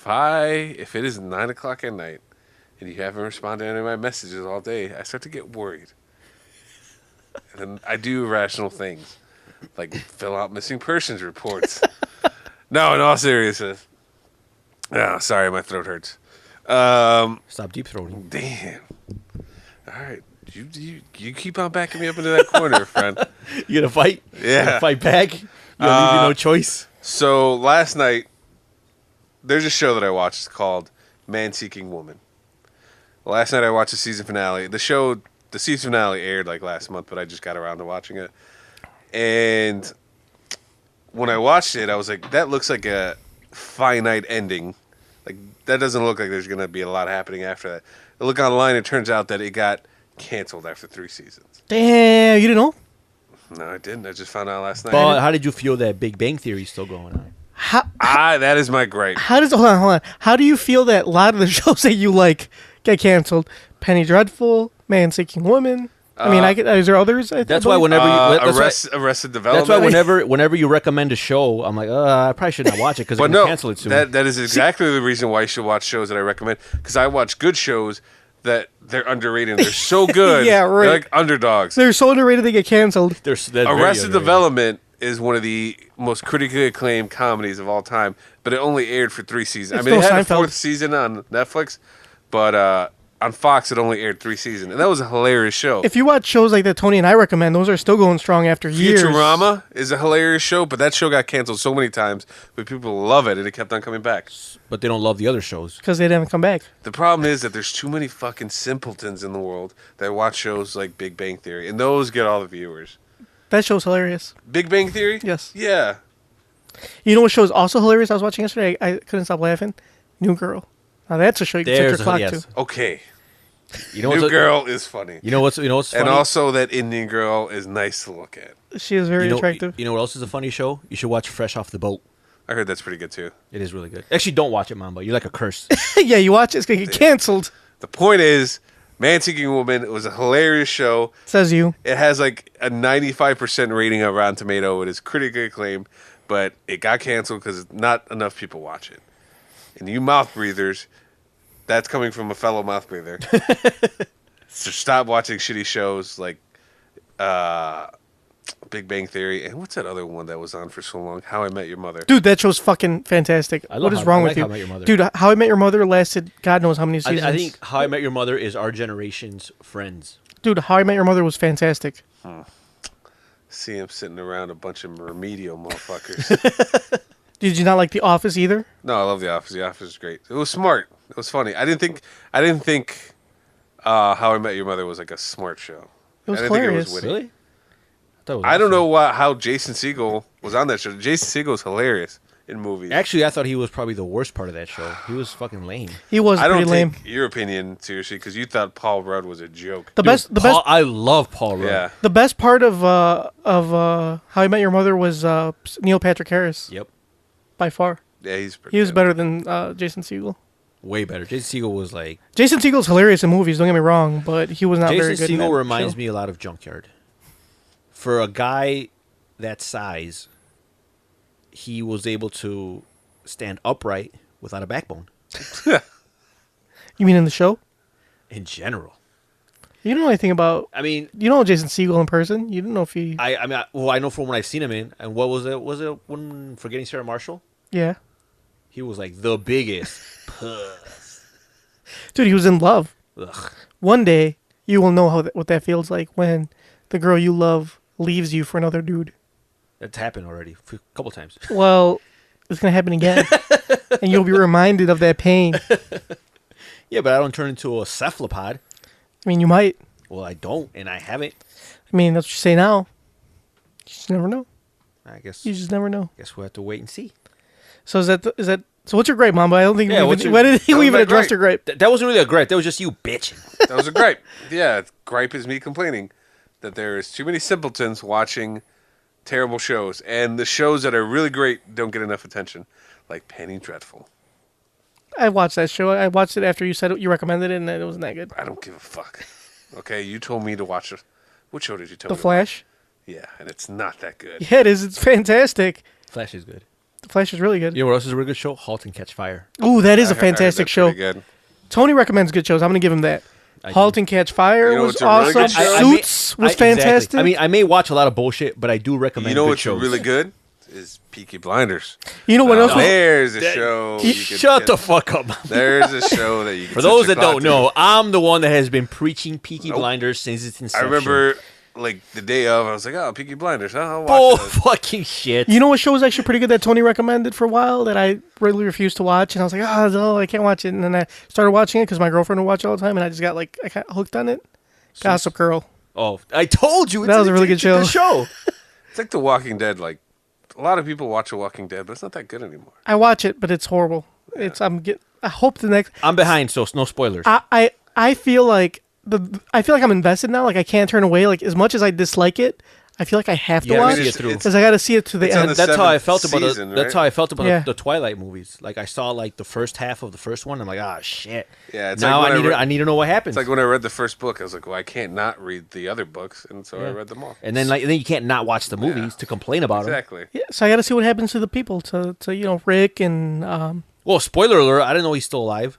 If it is 9 o'clock at night and you haven't responded to any of my messages all day, I start to get worried. And then I do irrational things, like fill out missing persons reports. No, in all seriousness. Oh, sorry, my throat hurts. Stop deep throating. Damn. All right. You keep on backing me up into that corner, friend. You gonna fight? Yeah. You gonna fight back? You gonna leave you no choice? So last night, there's a show that I watched called Man Seeking Woman. Last night I watched the season finale. The season finale aired like last month, but I just got around to watching it. And when I watched it, I was like, that looks like a finite ending. Like, that doesn't look like there's going to be a lot happening after that. I look online, it turns out that it got canceled after 3 seasons. Damn, you didn't know? No, I didn't. I just found out last night. But how did you feel that Big Bang Theory is still going on? That is my gripe. Hold on. How do you feel that a lot of the shows that you like get canceled? Penny Dreadful, Man Seeking Woman. I mean, is there others? That's why whenever Arrested Development. That's why whenever you recommend a show, I'm like, I probably should not watch it because they're going to cancel it soon. That is exactly the reason why you should watch shows that I recommend. Because I watch good shows that they're underrated. And they're so good. Yeah, right. They're like underdogs. They're so underrated they get canceled. Arrested Development is one of the most critically acclaimed comedies of all time, but it only aired for 3 seasons. I mean, it had a 4th season on Netflix, but on Fox it only aired 3 seasons, and that was a hilarious show. If you watch shows like that Tony and I recommend, those are still going strong after years. Futurama is a hilarious show, but that show got canceled so many times, but people love it, and it kept on coming back. But they don't love the other shows. Because they didn't come back. The problem is that there's too many fucking simpletons in the world that watch shows like Big Bang Theory, and those get all the viewers. That show's hilarious. Big Bang Theory? Yes. Yeah. You know what show is also hilarious I was watching yesterday? I couldn't stop laughing. New Girl. Now that's a show you can set your clock to. Okay. You know New Girl is funny. You know what's funny? And also that Indian girl is nice to look at. She is very attractive. You know what else is a funny show? You should watch Fresh Off the Boat. I heard that's pretty good too. It is really good. Actually, don't watch it, Momba. You're like a curse. Yeah, you watch it, it's going to get canceled. The point is, Man Seeking Woman was a hilarious show. Says you. It has like a 95% rating on Rotten Tomato. It is critically acclaimed, but it got canceled because not enough people watch it. And you mouth breathers, that's coming from a fellow mouth breather. So stop watching shitty shows like Big Bang Theory. And what's that other one that was on for so long? How I Met Your Mother. Dude, that show's fucking fantastic. What is wrong with you? How I Met Your Mother. Dude, How I Met Your Mother lasted God knows how many seasons. I think How I Met Your Mother is our generation's Friends. Dude, How I Met Your Mother was fantastic. See him sitting around a bunch of remedial motherfuckers. Did you not like The Office either? No, I love The Office. The Office is great. It was smart. It was funny. I didn't think How I Met Your Mother was like a smart show. It was I didn't hilarious. think it was witty. Really? I don't know how Jason Segel was on that show. Jason Segel was hilarious in movies. Actually, I thought he was probably the worst part of that show. He was fucking lame. He was pretty lame. Take your opinion seriously because you thought Paul Rudd was a joke. The best. I love Paul Rudd. Yeah. The best part of How I Met Your Mother was Neil Patrick Harris. Yep. By far. Yeah, he was better than Jason Segel. Way better. Jason Segel was like... Jason Segel's hilarious in movies, don't get me wrong, but he was not very good Jason in that Segel reminds show. me a lot of Junkyard. For a guy that size, he was able to stand upright without a backbone. You mean in the show? In general. You don't know anything about... I mean... You know Jason Segel in person? You didn't know if he... I know from when I've seen him in, and what was it? Was it when Forgetting Sarah Marshall? Yeah. He was like the biggest puss. Dude, he was in love. Ugh. One day, you will know what that feels like when the girl you love leaves you for another dude. That's happened already a couple times. Well, it's going to happen again. And you'll be reminded of that pain. Yeah, but I don't turn into a cephalopod. I mean, you might. Well, I don't, and I haven't. I mean, that's what you say now. You just never know. I guess. You just never know. Guess we'll have to wait and see. So is that so what's your gripe, Mamba? I don't think why did you even address your gripe? That wasn't really a gripe. That was just you bitching. That was a gripe. Yeah, gripe is me complaining that there is too many simpletons watching terrible shows, and the shows that are really great don't get enough attention, like Penny Dreadful. I watched that show. I watched it after you said you recommended it, and it wasn't that good. I don't give a fuck. Okay, you told me to watch it. What show did you tell The me? Flash. Yeah, and it's not that good. Yeah, it is. It's fantastic. Flash is good. The Flash is really good. You know what else is a really good show? *Halt and Catch Fire*. Ooh, that is I a heard fantastic that's show. pretty good. Tony recommends good shows. I'm going to give him that. I *Halt do. and Catch Fire* You know was what's a really awesome. good show? *Suits* was fantastic. Exactly. I mean, I may watch a lot of bullshit, but I do recommend. You know good what's shows. really good is Peaky Blinders. You know what else? There's a show. you could Shut the fuck up. There's a show that you can For those set that your don't clock to. know, I'm the one that has been preaching Peaky Blinders since its I inception. remember like the day of, I was like, oh, Peaky Blinders. Huh? I'll Bull watch it. fucking shit. You know what show was actually pretty good that Tony recommended for a while that I really refused to watch, and I was like, no, I can't watch it. And then I started watching it because my girlfriend would watch it all the time, and I just got I got hooked on it. Gossip Girl. Oh, I told you. That was a really good show. The show. It's like The Walking Dead. Like a lot of people watch The Walking Dead, but it's not that good anymore. I watch it, but it's horrible. I hope the next. I'm behind, so no spoilers. I feel like I'm invested now. Like I can't turn away. Like as much as I dislike it, I feel like I have to Yeah, watch see it through. because I got to see it to the It's on end. the That's how I felt seventh about season, the, That's right? how I felt about Yeah. the Twilight movies. Like I saw like the first half of the first one. I'm like, ah, shit. Yeah, it's Now like when I need to know what happens. It's like when I read the first book, I was like, well, I can't not read the other books, and so I read them all. and then you can't not watch the movies to complain about them. Exactly. Yeah, so I got to see what happens to the people, to Rick and Well, spoiler alert! I didn't know he's still alive.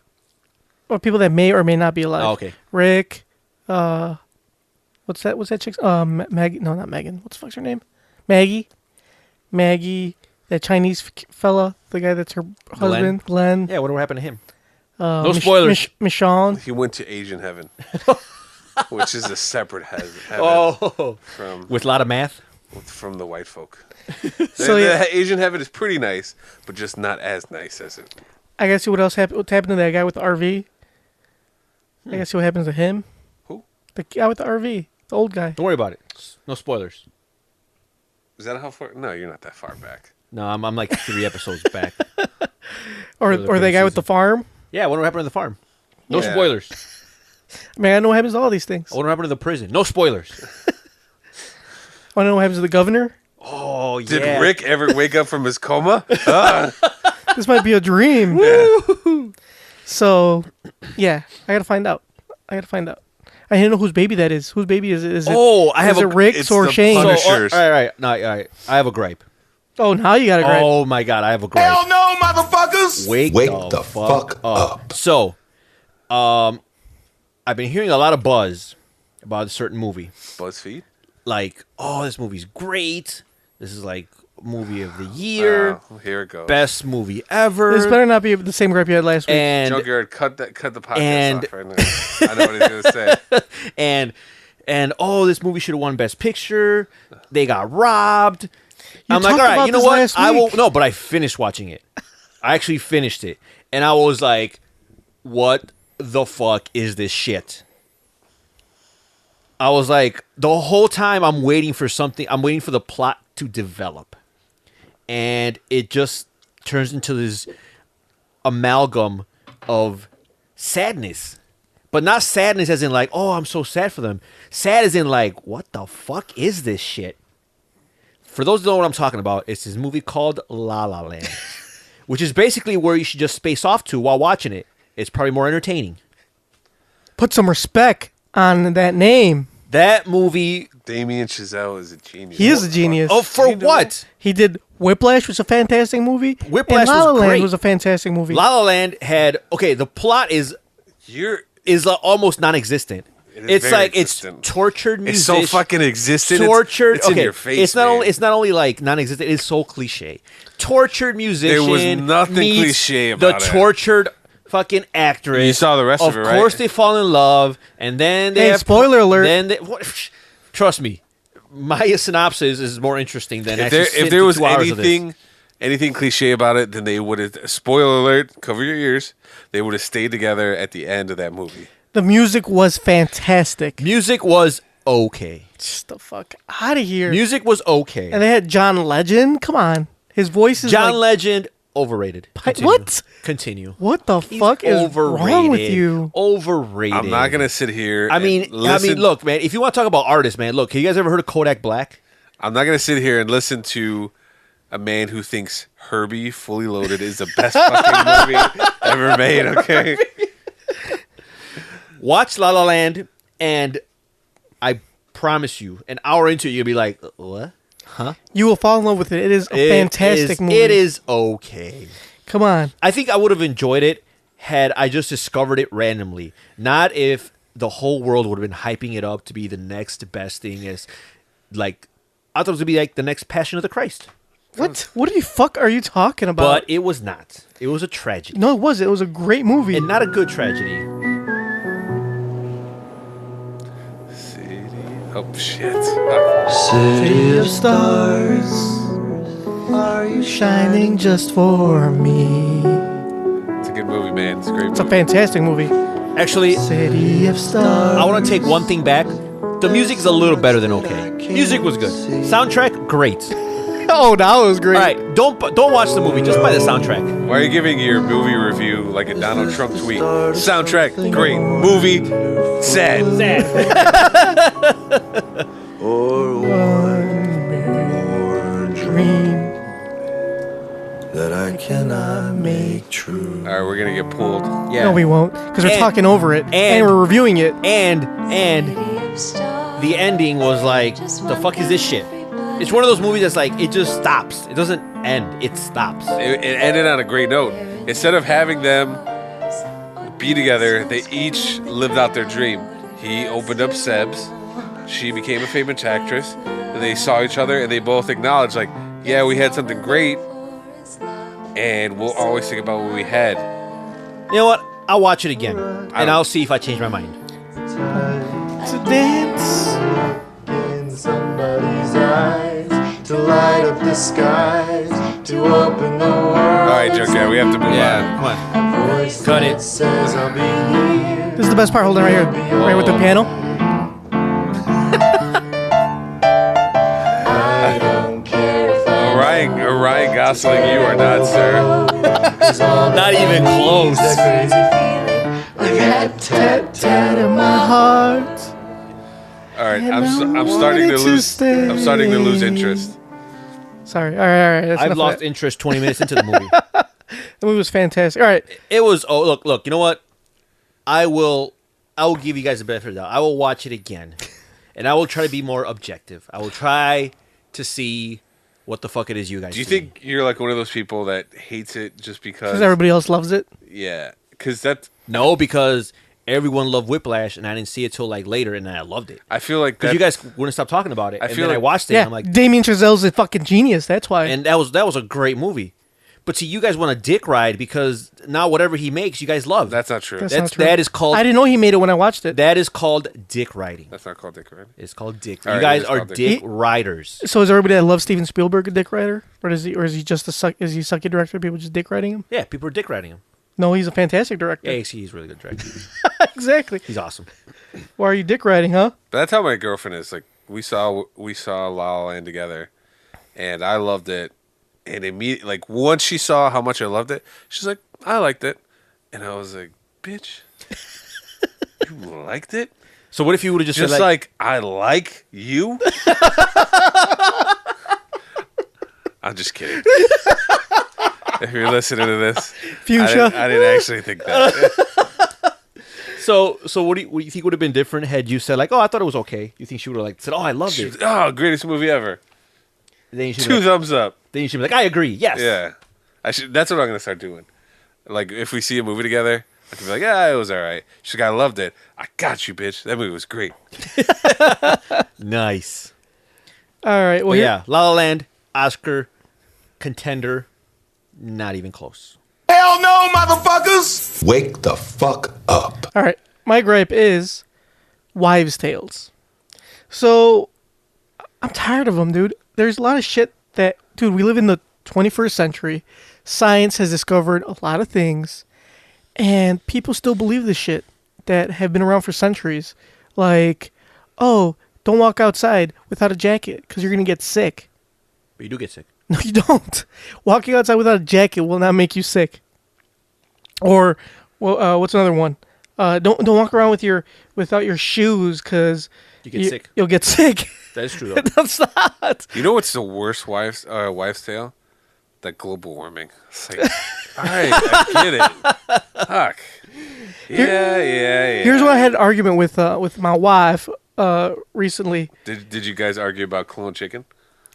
or people that may or may not be alive. Oh, okay. Rick, what's that chick's? Maggie? No, not Megan. What's the fuck's her name? Maggie, that Chinese fella, the guy that's her husband, Glenn. Yeah, what happened to him? No spoilers. Michonne. He went to Asian heaven, which is a separate heaven from with a lot of math. From the white folk. So, the Asian heaven is pretty nice, but just not as nice as it. I gotta see what else happened. What happened to that guy with the RV? I gotta see what happens to him. Who? The guy with the RV, the old guy. Don't worry about it. No spoilers. Is that how far? No, you're not that far back. No, I'm like 3 episodes back. Or that guy with the farm. Yeah, what happened to the farm? No Yeah. spoilers. Man, I know what happens to all these things. What happened to the prison? No spoilers. I know what happens to the governor. Oh, yeah. Did Rick ever wake up from his coma? This might be a dream. So, yeah, I gotta find out. I didn't know whose baby that is. Whose baby is it? Is it is it Rick's it's or the Shane's? Punishers. All right. No, all right. I have a gripe. Oh, now you got a gripe. Oh, my God. I have a gripe. Hell no, motherfuckers! Wake the fuck up. So, I've been hearing a lot of buzz about a certain movie. BuzzFeed? Like, oh, this movie's great. This is like movie of the year. Here it goes. Best movie ever. This better not be the same gripe you had last week. And Junkyard, cut the podcast off right now. I know what he's gonna say. and oh, this movie should have won Best Picture. They got robbed. I'm like, talked all right, about you know this what? last I will week. no, but I finished watching it. I actually finished it, and I was like, what the fuck is this shit? I was like, the whole time I'm waiting for something. I'm waiting for the plot to develop, and it just turns into this amalgam of sadness. But not sadness as in like, oh, I'm so sad for them. Sad as in like, what the fuck is this shit? For those who don't know what I'm talking about, it's this movie called La La Land, which is basically where you should just space off to while watching it. It's probably more entertaining. Put some respect on that name. That movie... Damien Chazelle is a genius. He is a genius. Oh, for what? He did Whiplash, was a fantastic movie. Whiplash and La La was Land great. was a fantastic movie. La La Land had... Okay, the plot is almost non-existent. It's very like existent. it's tortured It's musicians. so fucking existent. Tortured. It's in your face. It's not man. only. It's not only like non-existent. It's so cliche. Tortured musician. There was nothing meets cliche about the it. tortured fucking actress. You saw the rest of it, right? Of course, they fall in love, and then they. Hey, have spoiler alert. Then trust me, my synopsis is more interesting than If there was anything cliche about it, then they would have. Spoiler alert! Cover your ears. They would have stayed together at the end of that movie. The music was fantastic. Music was okay. Just the fuck out of here. Music was okay. And they had John Legend. Come on. His voice is John like... Legend, overrated. Continue. What? Continue. What the fuck is wrong with you? Overrated. I'm not gonna sit here. I mean, look, man. If you want to talk about artists, man, look. Have you guys ever heard of Kodak Black? I'm not gonna sit here and listen to a man who thinks Herbie Fully Loaded is the best fucking movie ever made. Okay. Watch La La Land, and I promise you, an hour into it, you'll be like, "What? Huh?" You will fall in love with it. It is a fantastic movie. It is okay. Come on. I think I would have enjoyed it had I just discovered it randomly. Not if the whole world would have been hyping it up to be the next best thing. As like, I thought it was gonna be like the next Passion of the Christ. What? What the fuck are you talking about? But it was not. It was a tragedy. No, it wasn't. It was a great movie. And not a good tragedy. Oh, shit. City of stars, are you shining just for me? It's a good movie, man. It's a great movie. It's a fantastic movie. Actually, City of stars. I want to take one thing back. The music is a little better than okay. Music was good. Soundtrack, great. Oh, that was great. All right, don't watch the movie. Just buy the soundtrack. Why are you giving your movie review like a Donald Trump tweet? Soundtrack, great. Movie, sad. Or one dream that I cannot make true. All right, we're gonna get pulled. Yeah. No, we won't, because we're And- talking over it and we're reviewing it. And the ending was like, the fuck is this shit? It's one of those movies that's like, it just stops. It doesn't end. It stops. It ended on a great note. Instead of having them be together, they each lived out their dream. He opened up Seb's. She became a famous actress. They saw each other and they both acknowledged, like, yeah, we had something great, and we'll always think about what we had. You know what? I'll watch it again, and I'll see if I change my mind. To dance In somebody's eyes, to light up the skies, to open the world. All right, Junkyard, we have to move on. Come on. Cut it. Says I'll be here. This is the best part. Hold on right here. Right with the piano. I don't care if Ryan Gosling, you are not, sir. Not even close. that crazy feeling. I got tat In my heart. All right, And I'm I starting to wanted to lose. stay. I'm starting to lose interest. Sorry. All right. That's I've enough of lost that. interest 20 minutes into the movie. The movie was fantastic. All right. It was. Oh, look. You know what? I will give you guys the benefit of the doubt. I will watch it again, and I will try to be more objective. I will try to see what the fuck it is you guys. Do you think you're like one of those people that hates it just because? Because everybody else loves it. Yeah, because that's. No, because everyone loved Whiplash, and I didn't see it till like later, and I loved it. I feel like Because you guys wouldn't stop talking about it. I And feel then I like- watched it, Yeah. and I'm like, Damien Chazelle's a fucking genius. That's why. and that was a great movie. But see, you guys want a dick ride because now whatever he makes, you guys love. That's not true. That's not true. That is called. I didn't know he made it when I watched it. That is called dick riding. That's not called dick riding. It's called dick. All You right, guys it is are called dick. dick riders. So is everybody that loves Steven Spielberg a dick writer, or is he just a sucky director? People just dick writing him? Yeah, people are dick riding him. No, he's a fantastic director. Yeah, he's a really good director. Exactly. He's awesome. Why are you dick writing, huh? But that's how my girlfriend is. Like we saw La La Land together, and I loved it. And immediately, like once she saw how much I loved it, she's like, "I liked it," and I was like, "Bitch, you liked it?" So what if you would have just Just said like I like you. I'm just kidding. If you're listening to this, Fuchsia. I didn't actually think that. so what do you think would have been different had you said like, "Oh, I thought it was okay." You think she would have like said, "Oh, I loved it." Oh, greatest movie ever. Then you should Two thumbs up. Then you should be like, "I agree." Yes. Yeah, that's what I'm gonna start doing. Like if we see a movie together, I can be like, "Yeah, it was all right." She's like, "I loved it." I got you, bitch. That movie was great. Nice. All right. Well, Well, here- yeah, La La Land, Oscar contender, not even close. Hell no, motherfuckers! Wake the fuck up. All right. My gripe is wives' tales. So I'm tired of them, dude. There's a lot of shit that, dude, we live in the 21st century. Science has discovered a lot of things, and people still believe this shit that have been around for centuries. Like, oh, don't walk outside without a jacket because you're going to get sick. But you do get sick. No, you don't. Walking outside without a jacket will not make you sick. Or, well, what's another one? Don't walk around without your shoes because You get sick. You'll get sick. That is true, though. That's not. You know what's the worst wives' tale? That global warming. It's like, all right, I get it. Fuck. Yeah. Here's what I had an argument with my wife recently. Did you guys argue about clone chicken?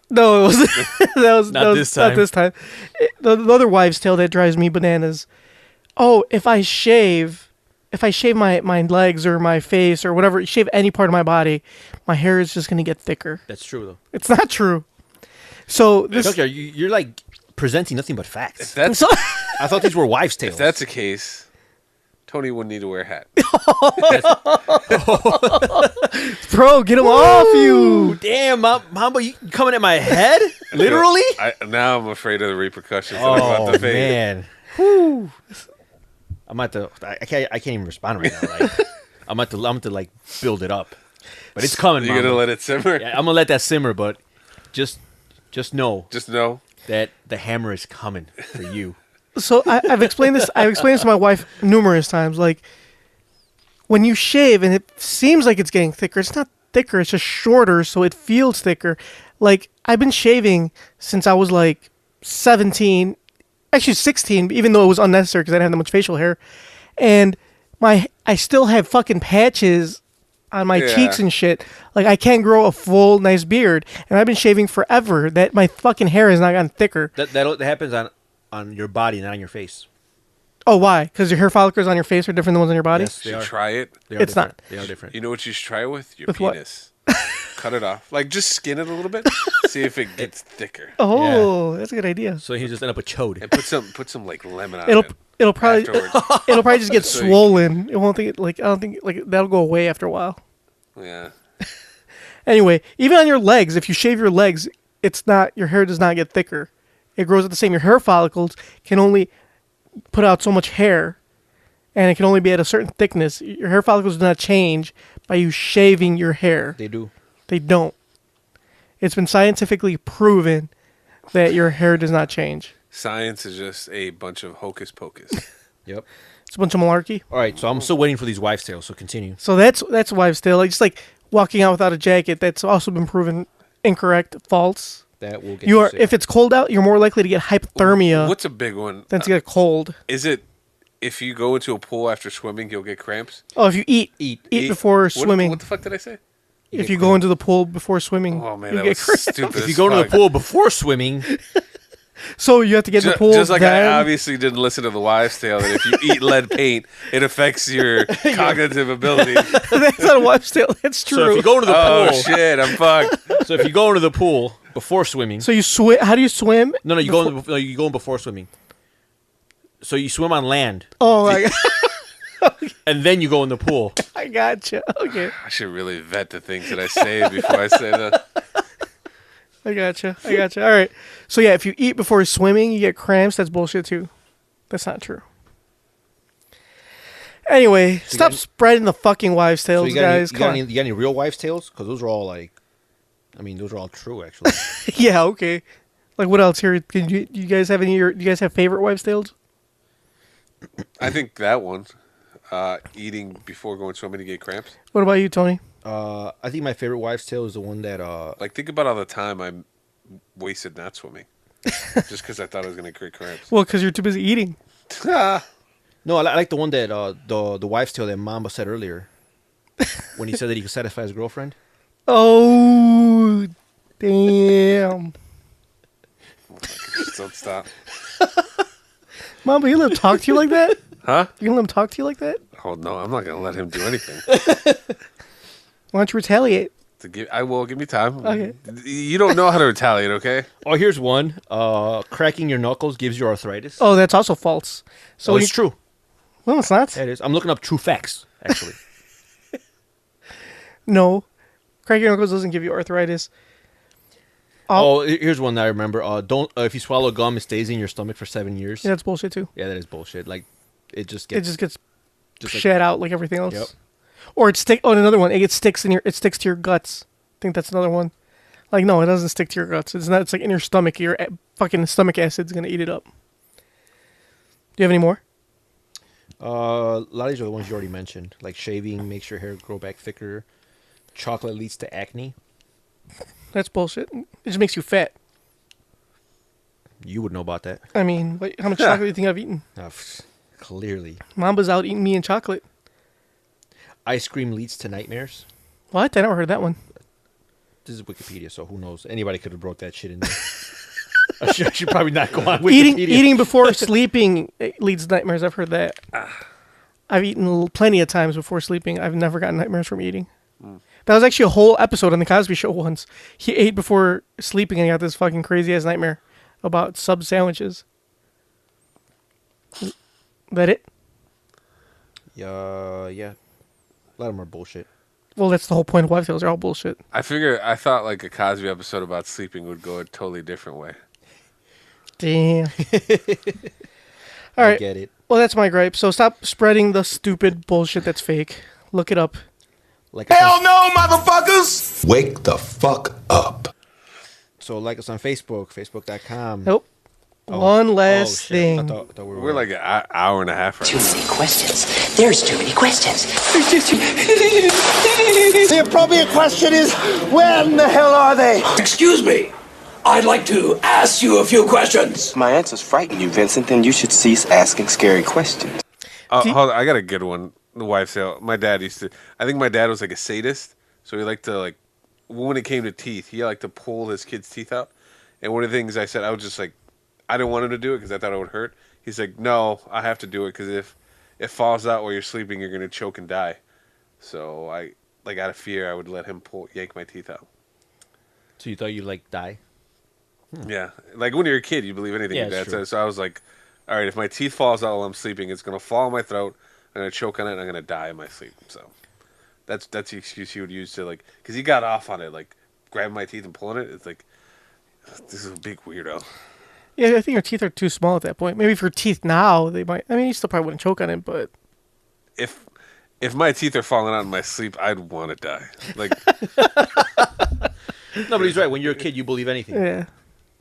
No, it was Not this time. Not this time. The other wives' tale that drives me bananas. Oh, if I shave my legs or my face or whatever, shave any part of my body, my hair is just gonna get thicker. That's true, though. It's not true. So this. Okay, you're like presenting nothing but facts. That's I thought these were wives' tales. If that's the case, Tony wouldn't need to wear a hat. Bro, get him off you. Damn, Momba, you coming at my head? Literally? Now I'm afraid of the repercussions that I'm about to face. Man. Whew. I'm at the. I can't even respond right now. Like, I'm at to like build it up, but it's coming. You're gonna let it simmer. Yeah, I'm gonna let that simmer, but just know. Just know that the hammer is coming for you. So I've explained this. I've explained this to my wife numerous times. Like when you shave and it seems like it's getting thicker, it's not thicker. It's just shorter, so it feels thicker. Like I've been shaving since I was like 17. Actually 16, even though it was unnecessary because I didn't have that much facial hair. And I still have fucking patches on my cheeks and shit. Like I can't grow a full nice beard. And I've been shaving forever. That my fucking hair has not gotten thicker. That happens on your body, not on your face. Oh, why? Because your hair follicles on your face are different than ones on your body? Yes, they are. Try it. It's not. They are different. You know what you should try it with? Your with penis. Cut it off. Like, just skin it a little bit. See if it gets thicker. Oh, that's a good idea. So he just end up a chode. And put some like lemon on it. It'll probably just get swollen. It won't think like I don't think like that'll go away after a while. Yeah. Anyway, even on your legs, if you shave your legs, your hair does not get thicker. It grows at the same. Your hair follicles can only put out so much hair, and it can only be at a certain thickness. Your hair follicles do not change by you shaving your hair. They do. They don't. It's been scientifically proven that your hair does not change. Science is just a bunch of hocus pocus. Yep. It's a bunch of malarkey. All right, so I'm still waiting for these wives' tales, so continue. So that's wives' tale. Like, just like walking out without a jacket, that's also been proven incorrect, false. That will get you are sick. If it's cold out, you're more likely to get hypothermia. What's a big one? Than to get cold. Is it if you go into a pool after swimming, you'll get cramps? Oh, if you eat before swimming. What the fuck did I say? If you go into the pool before swimming, oh man, that was stupid. If you go into the pool before swimming, so you have to get in the pool. Just like then? I obviously didn't listen to the wives' tale that if you eat lead paint, it affects your cognitive abilities. That's not a wives' tale. That's true. So if you go into the pool, oh shit, I'm fucked. So if you go into the pool before swimming, so you swim. How do you swim? No, you go in before swimming. So you swim on land. Oh my god. And then you go in the pool. I gotcha. Okay. I should really vet the things that I say before I say that. I gotcha. All right. So yeah, if you eat before swimming, you get cramps. That's bullshit too. That's not true. Anyway, stop spreading the fucking wives' tales, guys. You got any real wives' tales? Because those are all those are all true, actually. Yeah. Okay. Like what else here? Do you guys have any? Do you guys have favorite wives' tales? I think that one. Eating before going swimming to get cramps. What about you, Tony? I think my favorite wives' tale is the one that like think about all the time I wasted not swimming, just because I thought I was going to get cramps. Well, because you're too busy eating. No, I like the one that the wives' tale that Momba said earlier, when he said that he could satisfy his girlfriend. Oh, damn! Just don't stop. Mamba, you let him talk to you like that? Huh? You gonna let him talk to you like that? Oh no, I'm not gonna let him do anything. Why don't you retaliate? I will. Give me time. Okay. You don't know how to retaliate, okay? Oh, here's one. Cracking your knuckles gives you arthritis. Oh, that's also false. So it's true. Well, it's not. Yeah, it is. I'm looking up true facts, actually. No. Cracking your knuckles doesn't give you arthritis. Here's one that I remember. Don't if you swallow gum, it stays in your stomach for 7 years. Yeah, that's bullshit too. Yeah, that is bullshit. Like, it just gets shed out like everything else. Yep. Or another one. It sticks to your guts. I think that's another one. Like, no, it doesn't stick to your guts. It's not. It's like in your stomach. Your fucking stomach acid's gonna eat it up. Do you have any more? A lot of these are the ones you already mentioned. Like shaving makes your hair grow back thicker. Chocolate leads to acne. That's bullshit. It just makes you fat. You would know about that. I mean, how much chocolate do you think I've eaten? Clearly. Mamba's out eating me and chocolate. Ice cream leads to nightmares. What? I never heard that one. This is Wikipedia, so who knows? Anybody could have wrote that shit in there. I should probably not go on Wikipedia. Eating before sleeping leads to nightmares. I've heard that. I've eaten plenty of times before sleeping. I've never gotten nightmares from eating. That was actually a whole episode on the Cosby Show once. He ate before sleeping and he got this fucking crazy ass nightmare about sub sandwiches. That it? Yeah. A lot of them are bullshit. Well, that's the whole point of wife tales. They're all bullshit. I thought like a Cosby episode about sleeping would go a totally different way. Damn. All right. I get it. Well, that's my gripe. So stop spreading the stupid bullshit that's fake. Look it up. Hell no, motherfuckers! Wake the fuck up. So like us on Facebook, facebook.com. Nope. One last thing. I thought We're like an hour and a half right Too many questions. There's too many questions. The appropriate question is, when the hell are they? Excuse me. I'd like to ask you a few questions. My answers frighten you, Vincent, then you should cease asking scary questions. Hold on, I got a good one. The wife tale. My dad I think my dad was like a sadist, so he liked to when it came to teeth, he liked to pull his kid's teeth out. And one of the things I said, I was just like, I didn't want him to do it because I thought it would hurt. He's like, no, I have to do it because if it falls out while you're sleeping, you're going to choke and die. So I, out of fear, I would let him yank my teeth out. So you thought you'd die? Yeah. Like when you're a kid, you believe anything your dad says. So I was like, all right, if my teeth falls out while I'm sleeping, it's going to fall in my throat. I'm going to choke on it and I'm going to die in my sleep. So that's the excuse he would use to because he got off on it, grabbing my teeth and pulling it. It's like, this is a big weirdo. Yeah, I think your teeth are too small at that point. Maybe if your teeth now, they might. I mean, you still probably wouldn't choke on it, but if my teeth are falling out in my sleep, I'd want to die. No, but he's right. When you're a kid, you believe anything. Yeah.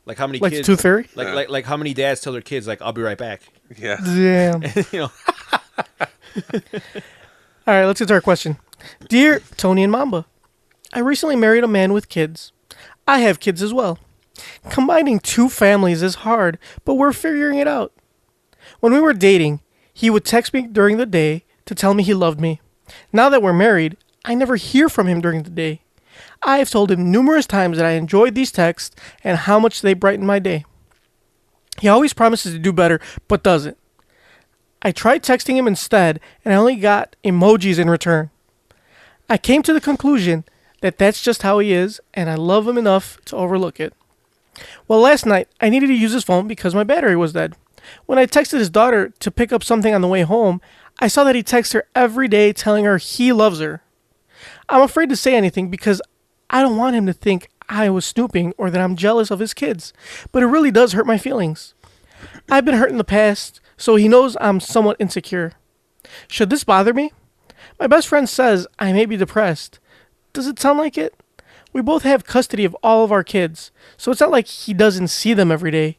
Like how many kids? Like tooth fairy. Like how many dads tell their kids I'll be right back. Yeah. Damn. All right, let's get to our question. Dear Tony and Momba, I recently married a man with kids. I have kids as well. Combining two families is hard, but we're figuring it out. When we were dating, he would text me during the day to tell me he loved me. Now that we're married, I never hear from him during the day. I have told him numerous times that I enjoyed these texts and how much they brighten my day. He always promises to do better, but doesn't. I tried texting him instead, and I only got emojis in return. I came to the conclusion that that's just how he is, and I love him enough to overlook it. Well, last night, I needed to use his phone because my battery was dead. When I texted his daughter to pick up something on the way home, I saw that he texts her every day telling her he loves her. I'm afraid to say anything because I don't want him to think I was snooping or that I'm jealous of his kids, but it really does hurt my feelings. I've been hurt in the past, so he knows I'm somewhat insecure. Should this bother me? My best friend says I may be depressed. Does it sound like it? We both have custody of all of our kids, so it's not like he doesn't see them every day.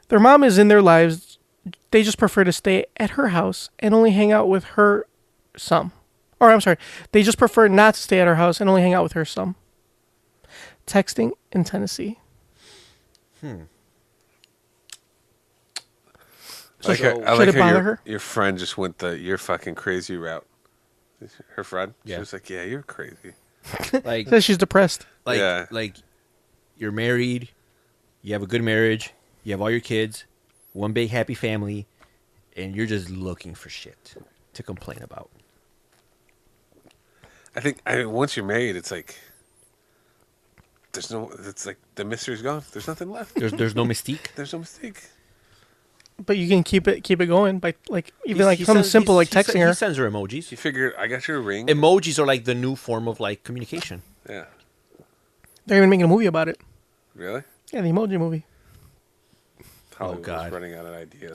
Their mom is in their lives. They just prefer to stay at her house and only hang out with her some. They just prefer not to stay at her house and only hang out with her some. Texting in Tennessee. So I should like it bother how her? your friend just went you're fucking crazy route. Her friend? Yeah. She was like, yeah, you're crazy. Says she's depressed. Like you're married, you have a good marriage, you have all your kids, one big happy family, and you're just looking for shit to complain about. I think once you're married, it's like it's like the mystery's gone. There's nothing left. There's no mystique. There's no mystique. But you can keep it going by something simple like texting her. He sends her emojis. You figure I got your ring. Emojis are like the new form of communication. Yeah. They're even making a movie about it. Really? Yeah, the Emoji Movie. Hollywood's running out of ideas.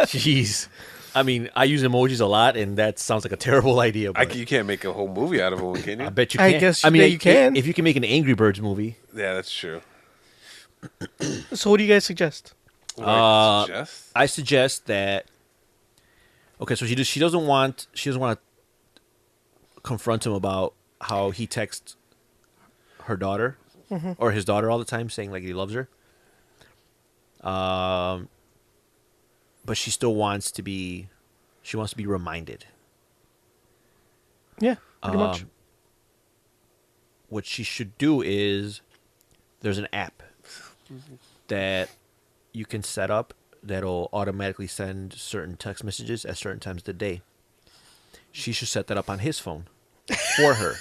Jeez. I mean, I use emojis a lot, and that sounds like a terrible idea. But You can't make a whole movie out of one, can you? I bet you can. I guess mean, you can. If you can make an Angry Birds movie. Yeah, that's true. So what do you guys suggest? I suggest that. Okay, so she doesn't want to confront him about how he texts her daughter or his daughter all the time, saying like he loves her. But she still wants to be. She wants to be reminded. Yeah, pretty much. What she should do is, there's an app that you can set up that'll automatically send certain text messages at certain times of the day. She should set that up on his phone for her.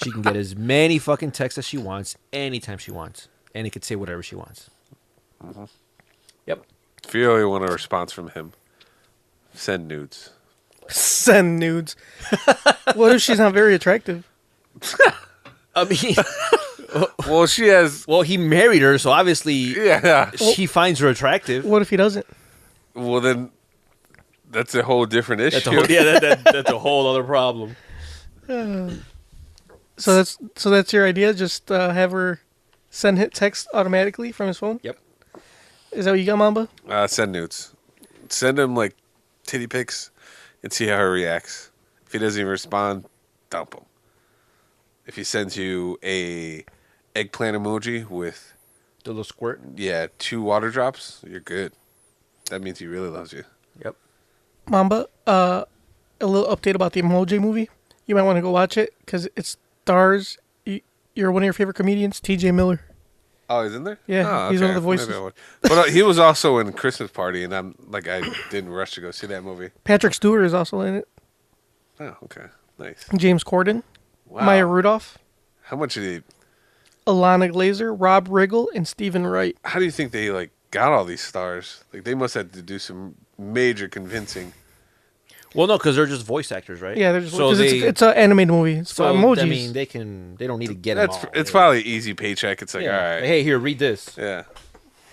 She can get as many fucking texts as she wants, anytime she wants. And it could say whatever she wants. Mm-hmm. Yep. If you really want a response from him, send nudes. Send nudes. What if she's not very attractive? I mean... Well, she has... Well, he married her, so obviously yeah. She finds her attractive. What if he doesn't? Well, then that's a whole different issue. That's a whole other problem. So that's your idea? Just have her send hit text automatically from his phone? Yep. Is that what you got, Momba? Send nudes. Send him like titty pics and see how he reacts. If he doesn't even respond, dump him. If he sends you a eggplant emoji with the little squirt, 2 water drops, you're good. That means he really loves you. Yep. Momba, a little update about the Emoji movie. You might want to go watch it because it stars you're one of your favorite comedians, T.J. Miller. Oh, he's in there? Yeah, he's one of the voices. But he was also in Christmas Party, and I didn't rush to go see that movie. Patrick Stewart is also in it. Oh, okay. Nice. James Corden. Wow. Maya Rudolph. How much did he... Alana Glazer, Rob Riggle, and Stephen Wright. How do you think they got all these stars? They must have to do some major convincing. Well, no, because they're just voice actors, right? Yeah, they're just because it's an animated movie. It's emojis. I mean, they don't need to get them all. It's probably an easy paycheck. It's like, all right. Hey, here, read this. Yeah.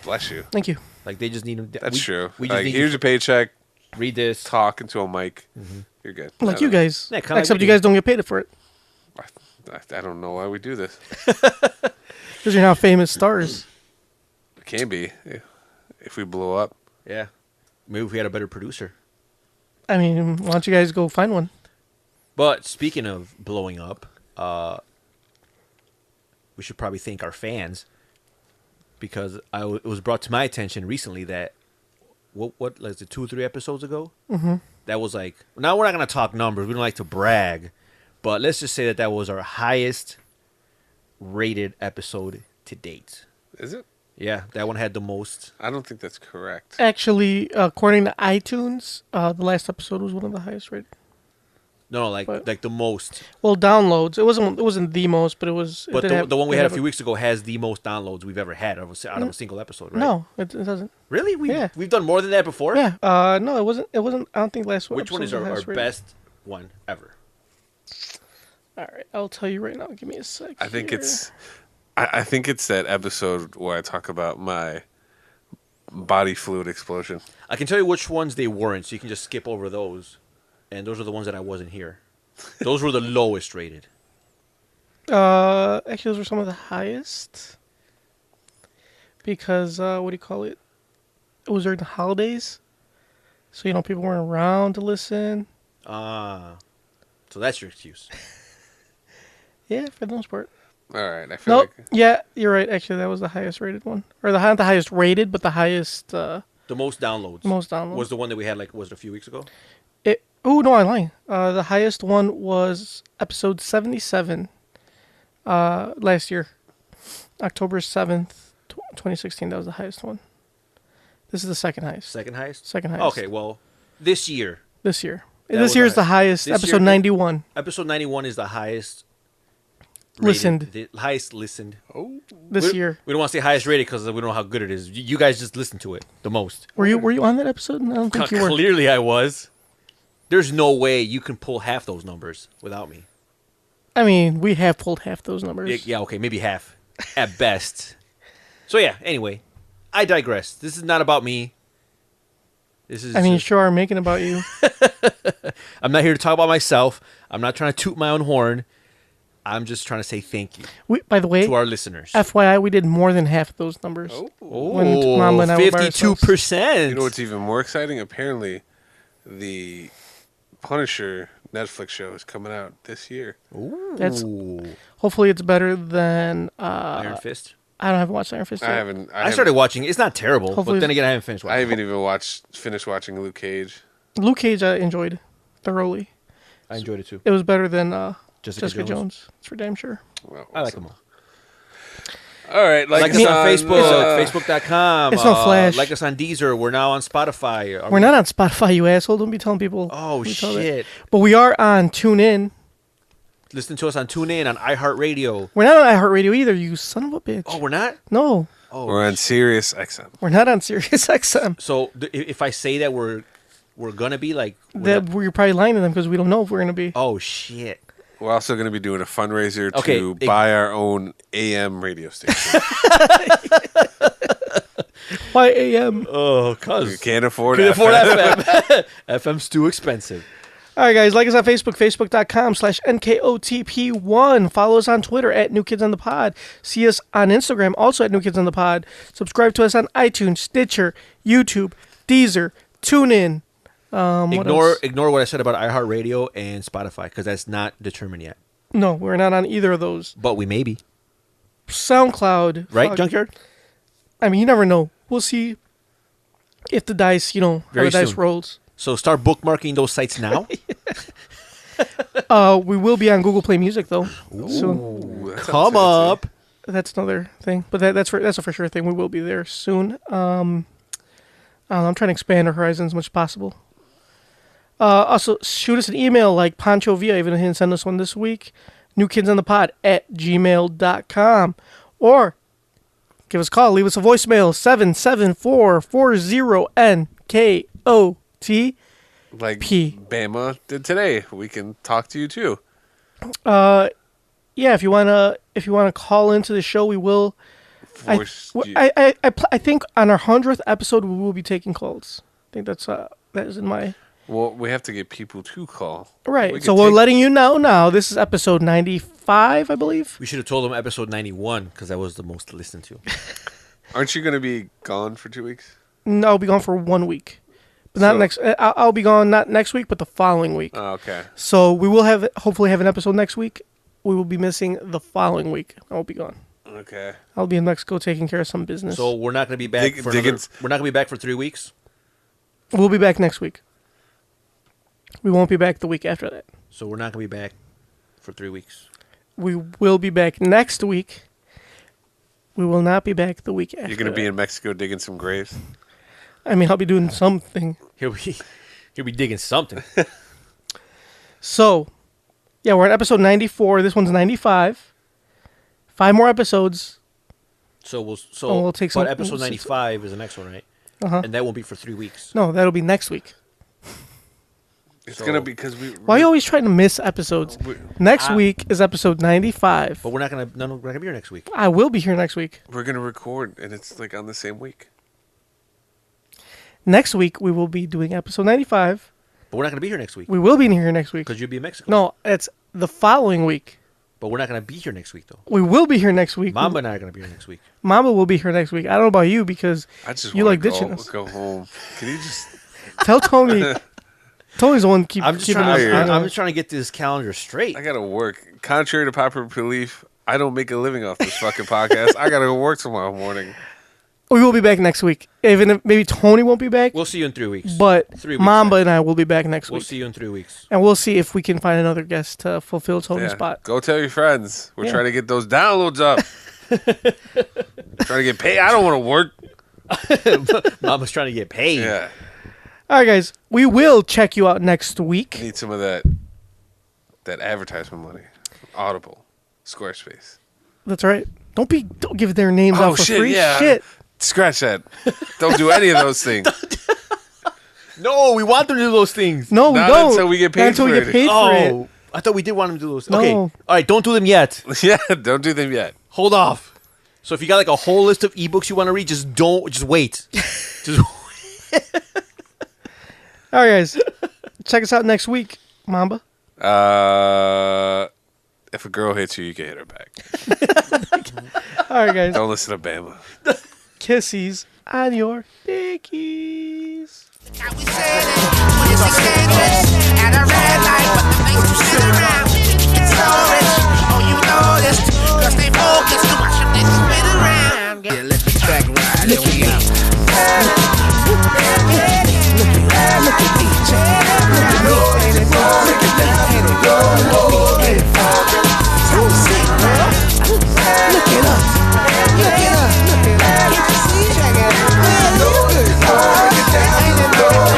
Bless you. Thank you. Like, they just need them. That's true. We just need here's a paycheck. Read this. Talk into a mic. Mm-hmm. You're good. Like you guys. Yeah, except you guys don't get paid for it. I don't know why we do this. Because you're now famous stars. It can be. If we blow up. Yeah. Maybe if we had a better producer. I mean, why don't you guys go find one? But speaking of blowing up, we should probably thank our fans because it was brought to my attention recently that what like 2 or 3 episodes ago, that was like. Now we're not gonna talk numbers. We don't like to brag, but let's just say that was our highest rated episode to date. Is it? Yeah, that one had the most. I don't think that's correct. Actually, according to iTunes, the last episode was one of the highest rated. No, like the most. Well, downloads. It wasn't the most, but it was. But the one we had a few weeks ago has the most downloads we've ever had out of a single episode, right? No, it doesn't. Really? We've done more than that before? Yeah. No, it wasn't. It wasn't. I don't think last. Which one is our best one ever? All right, I'll tell you right now. Give me a sec. I think it's that episode where I talk about my body fluid explosion. I can tell you which ones they weren't, so you can just skip over those. And those are the ones that I wasn't here. Those were the lowest rated. Actually, those were some of the highest. Because, what do you call it? It was during the holidays. So, people weren't around to listen. So that's your excuse. Yeah, for the most part. All right, I feel like... Yeah, you're right. Actually, that was the highest rated one. Or not the highest rated, but the highest... the most downloads. Most downloads. Was the one that we had, was it a few weeks ago? Oh, no, I'm lying. The highest one was episode 77 last year. October 7th, 2016. That was the highest one. This is the second highest. Second highest? Second highest. Okay, well, this year. This year. This year is the highest. Episode 91. Episode 91 is the highest listened. The highest listened. Oh. This year. We don't want to say highest rated because we don't know how good it is. You guys just listen to it the most. Were you on that episode? I don't think you were. Clearly I was. There's no way you can pull half those numbers without me. I mean, we have pulled half those numbers. Yeah, okay, maybe half at best. So yeah, anyway, I digress. This is not about me. This is. I mean, sure, I'm making about you. I'm not here to talk about myself. I'm not trying to toot my own horn. I'm just trying to say thank you. By the way, to our listeners. FYI, we did more than half of those numbers. Oh, Mom and I 52%. You know what's even more exciting? Apparently, the Punisher Netflix show is coming out this year. Ooh. Hopefully it's better than Iron Fist. I haven't watched Iron Fist yet. I started watching it. It's not terrible, Hopefully but then again, I haven't finished watching I it. haven't even finished watching Luke Cage. Luke Cage I enjoyed thoroughly. I enjoyed it too. It was better than Jessica Jones. That's for damn sure. Well, I like them all. All right, like us on Facebook, facebook.com. It's no Flash. Like us on Deezer. We're now on Spotify. We're not on Spotify, you asshole. Don't be telling people. Oh, shit. But we are on TuneIn. Listen to us on TuneIn, on iHeartRadio. We're not on iHeartRadio either, you son of a bitch. Oh, we're not? No. Oh, we're on Sirius XM. We're not on Sirius XM. So if I say that we're going to be like... We're probably lying to them because we don't know if we're going to be. Oh, shit. We're also going to be doing a fundraiser to buy our own AM radio station. Why AM? Oh, because we can't afford FM. FM's too expensive. All right, guys. Like us on Facebook, facebook.com/NKOTP1. Follow us on Twitter at New Kids on the Pod. See us on Instagram, also at New Kids on the Pod. Subscribe to us on iTunes, Stitcher, YouTube, Deezer, TuneIn. Ignore what I said about iHeartRadio and Spotify because that's not determined yet. No, we're not on either of those. But we may be. SoundCloud. Right, Junkyard? I mean, you never know. We'll see if the dice, how the dice rolls. So start bookmarking those sites now. We will be on Google Play Music, though. Ooh, come up. That's another thing. But that's a for sure thing. We will be there soon. I'm trying to expand our horizons as much as possible. Also, shoot us an email like Pancho Villa, even if he didn't send us one this week. newkidsonthe.pod@gmail.com. Or give us a call. Leave us a voicemail. 774-40-NKOTP. Like Bama did today. We can talk to you too. Yeah, if you wanna call into the show, we will. I think on our 100th episode we will be taking calls. I think that is in my. Well, we have to get people to call. Right. So we're letting you know now. This is episode 95, I believe. We should have told them episode 91 because that was the most listened to. Aren't you going to be gone for 2 weeks? No, I'll be gone for 1 week. But not next. I'll be gone not next week, but the following week. Oh, okay. So we will hopefully have an episode next week. We will be missing the following week. I will be gone. Okay. I'll be in Mexico taking care of some business. So we're not going to be back we're not going to be back for 3 weeks? We'll be back next week. We won't be back the week after that. So we're not going to be back for 3 weeks. We will be back next week. We will not be back the week after. You're going to be in Mexico digging some graves? I mean, I'll be doing something. He'll be digging something. So, yeah, we're on episode 94. This one's 95. 5 more episodes. So we'll take some. But episode 95 is the next one, right? Uh-huh. And that won't be for 3 weeks. No, that'll be next week. It's going to be because we... Why are you always trying to miss episodes? Next week is episode 95. But we're not going to be here next week. I will be here next week. We're going to record, and it's like on the same week. Next week, we will be doing episode 95. But we're not going to be here next week. We will be here next week. Because you'll be in Mexico. No, it's the following week. But we're not going to be here next week, though. We will be here next week. Momba and I are going to be here next week. Mama will be here next week. I don't know about you because you like ditching us. Go home. Can you just... Tell Tony... Tony's the one keeping us. I'm just trying to get this calendar straight. I got to work. Contrary to popular belief, I don't make a living off this fucking podcast. I got to go work tomorrow morning. We will be back next week. Even if maybe Tony won't be back. We'll see you in 3 weeks. But 3 weeks Momba and I will be back next week. We'll see you in 3 weeks. And we'll see if we can find another guest to fulfill Tony's spot. Go tell your friends. We're trying to get those downloads up. Trying to get paid. I don't want to work. Mama's trying to get paid. Yeah. All right, guys. We will check you out next week. Need some of that advertisement money. Audible. Squarespace. That's right. Don't give their names out for free. Yeah. Shit. Scratch that. Don't do any of those things. No, we want them to do those things. No, we Not don't. until we get paid for it. Oh, I thought we did want them to do those. No. Okay. All right, don't do them yet. Yeah, don't do them yet. Hold off. So if you got like a whole list of ebooks you want to read, just wait. Just All right, guys. Check us out next week, Momba. If a girl hits you, you can hit her back. All right, guys. Don't listen to Bama. Kissies on your dickies. How we say that when it's at a red light, but the things you sit around. It's so rich, oh you noticed. Girls stay focused to watch them, they spin around. Yeah, let the track ride, here we go. Look at DJ, look at me, ain't it good? Look at me, ain't it good? Look at me, ain't it fun? Time to sing, girl. Look at us, look at us, look at us. Can't you see? Check it out. Man, look good. Look at that, ain't it good?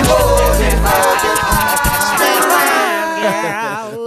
Spin around, girl.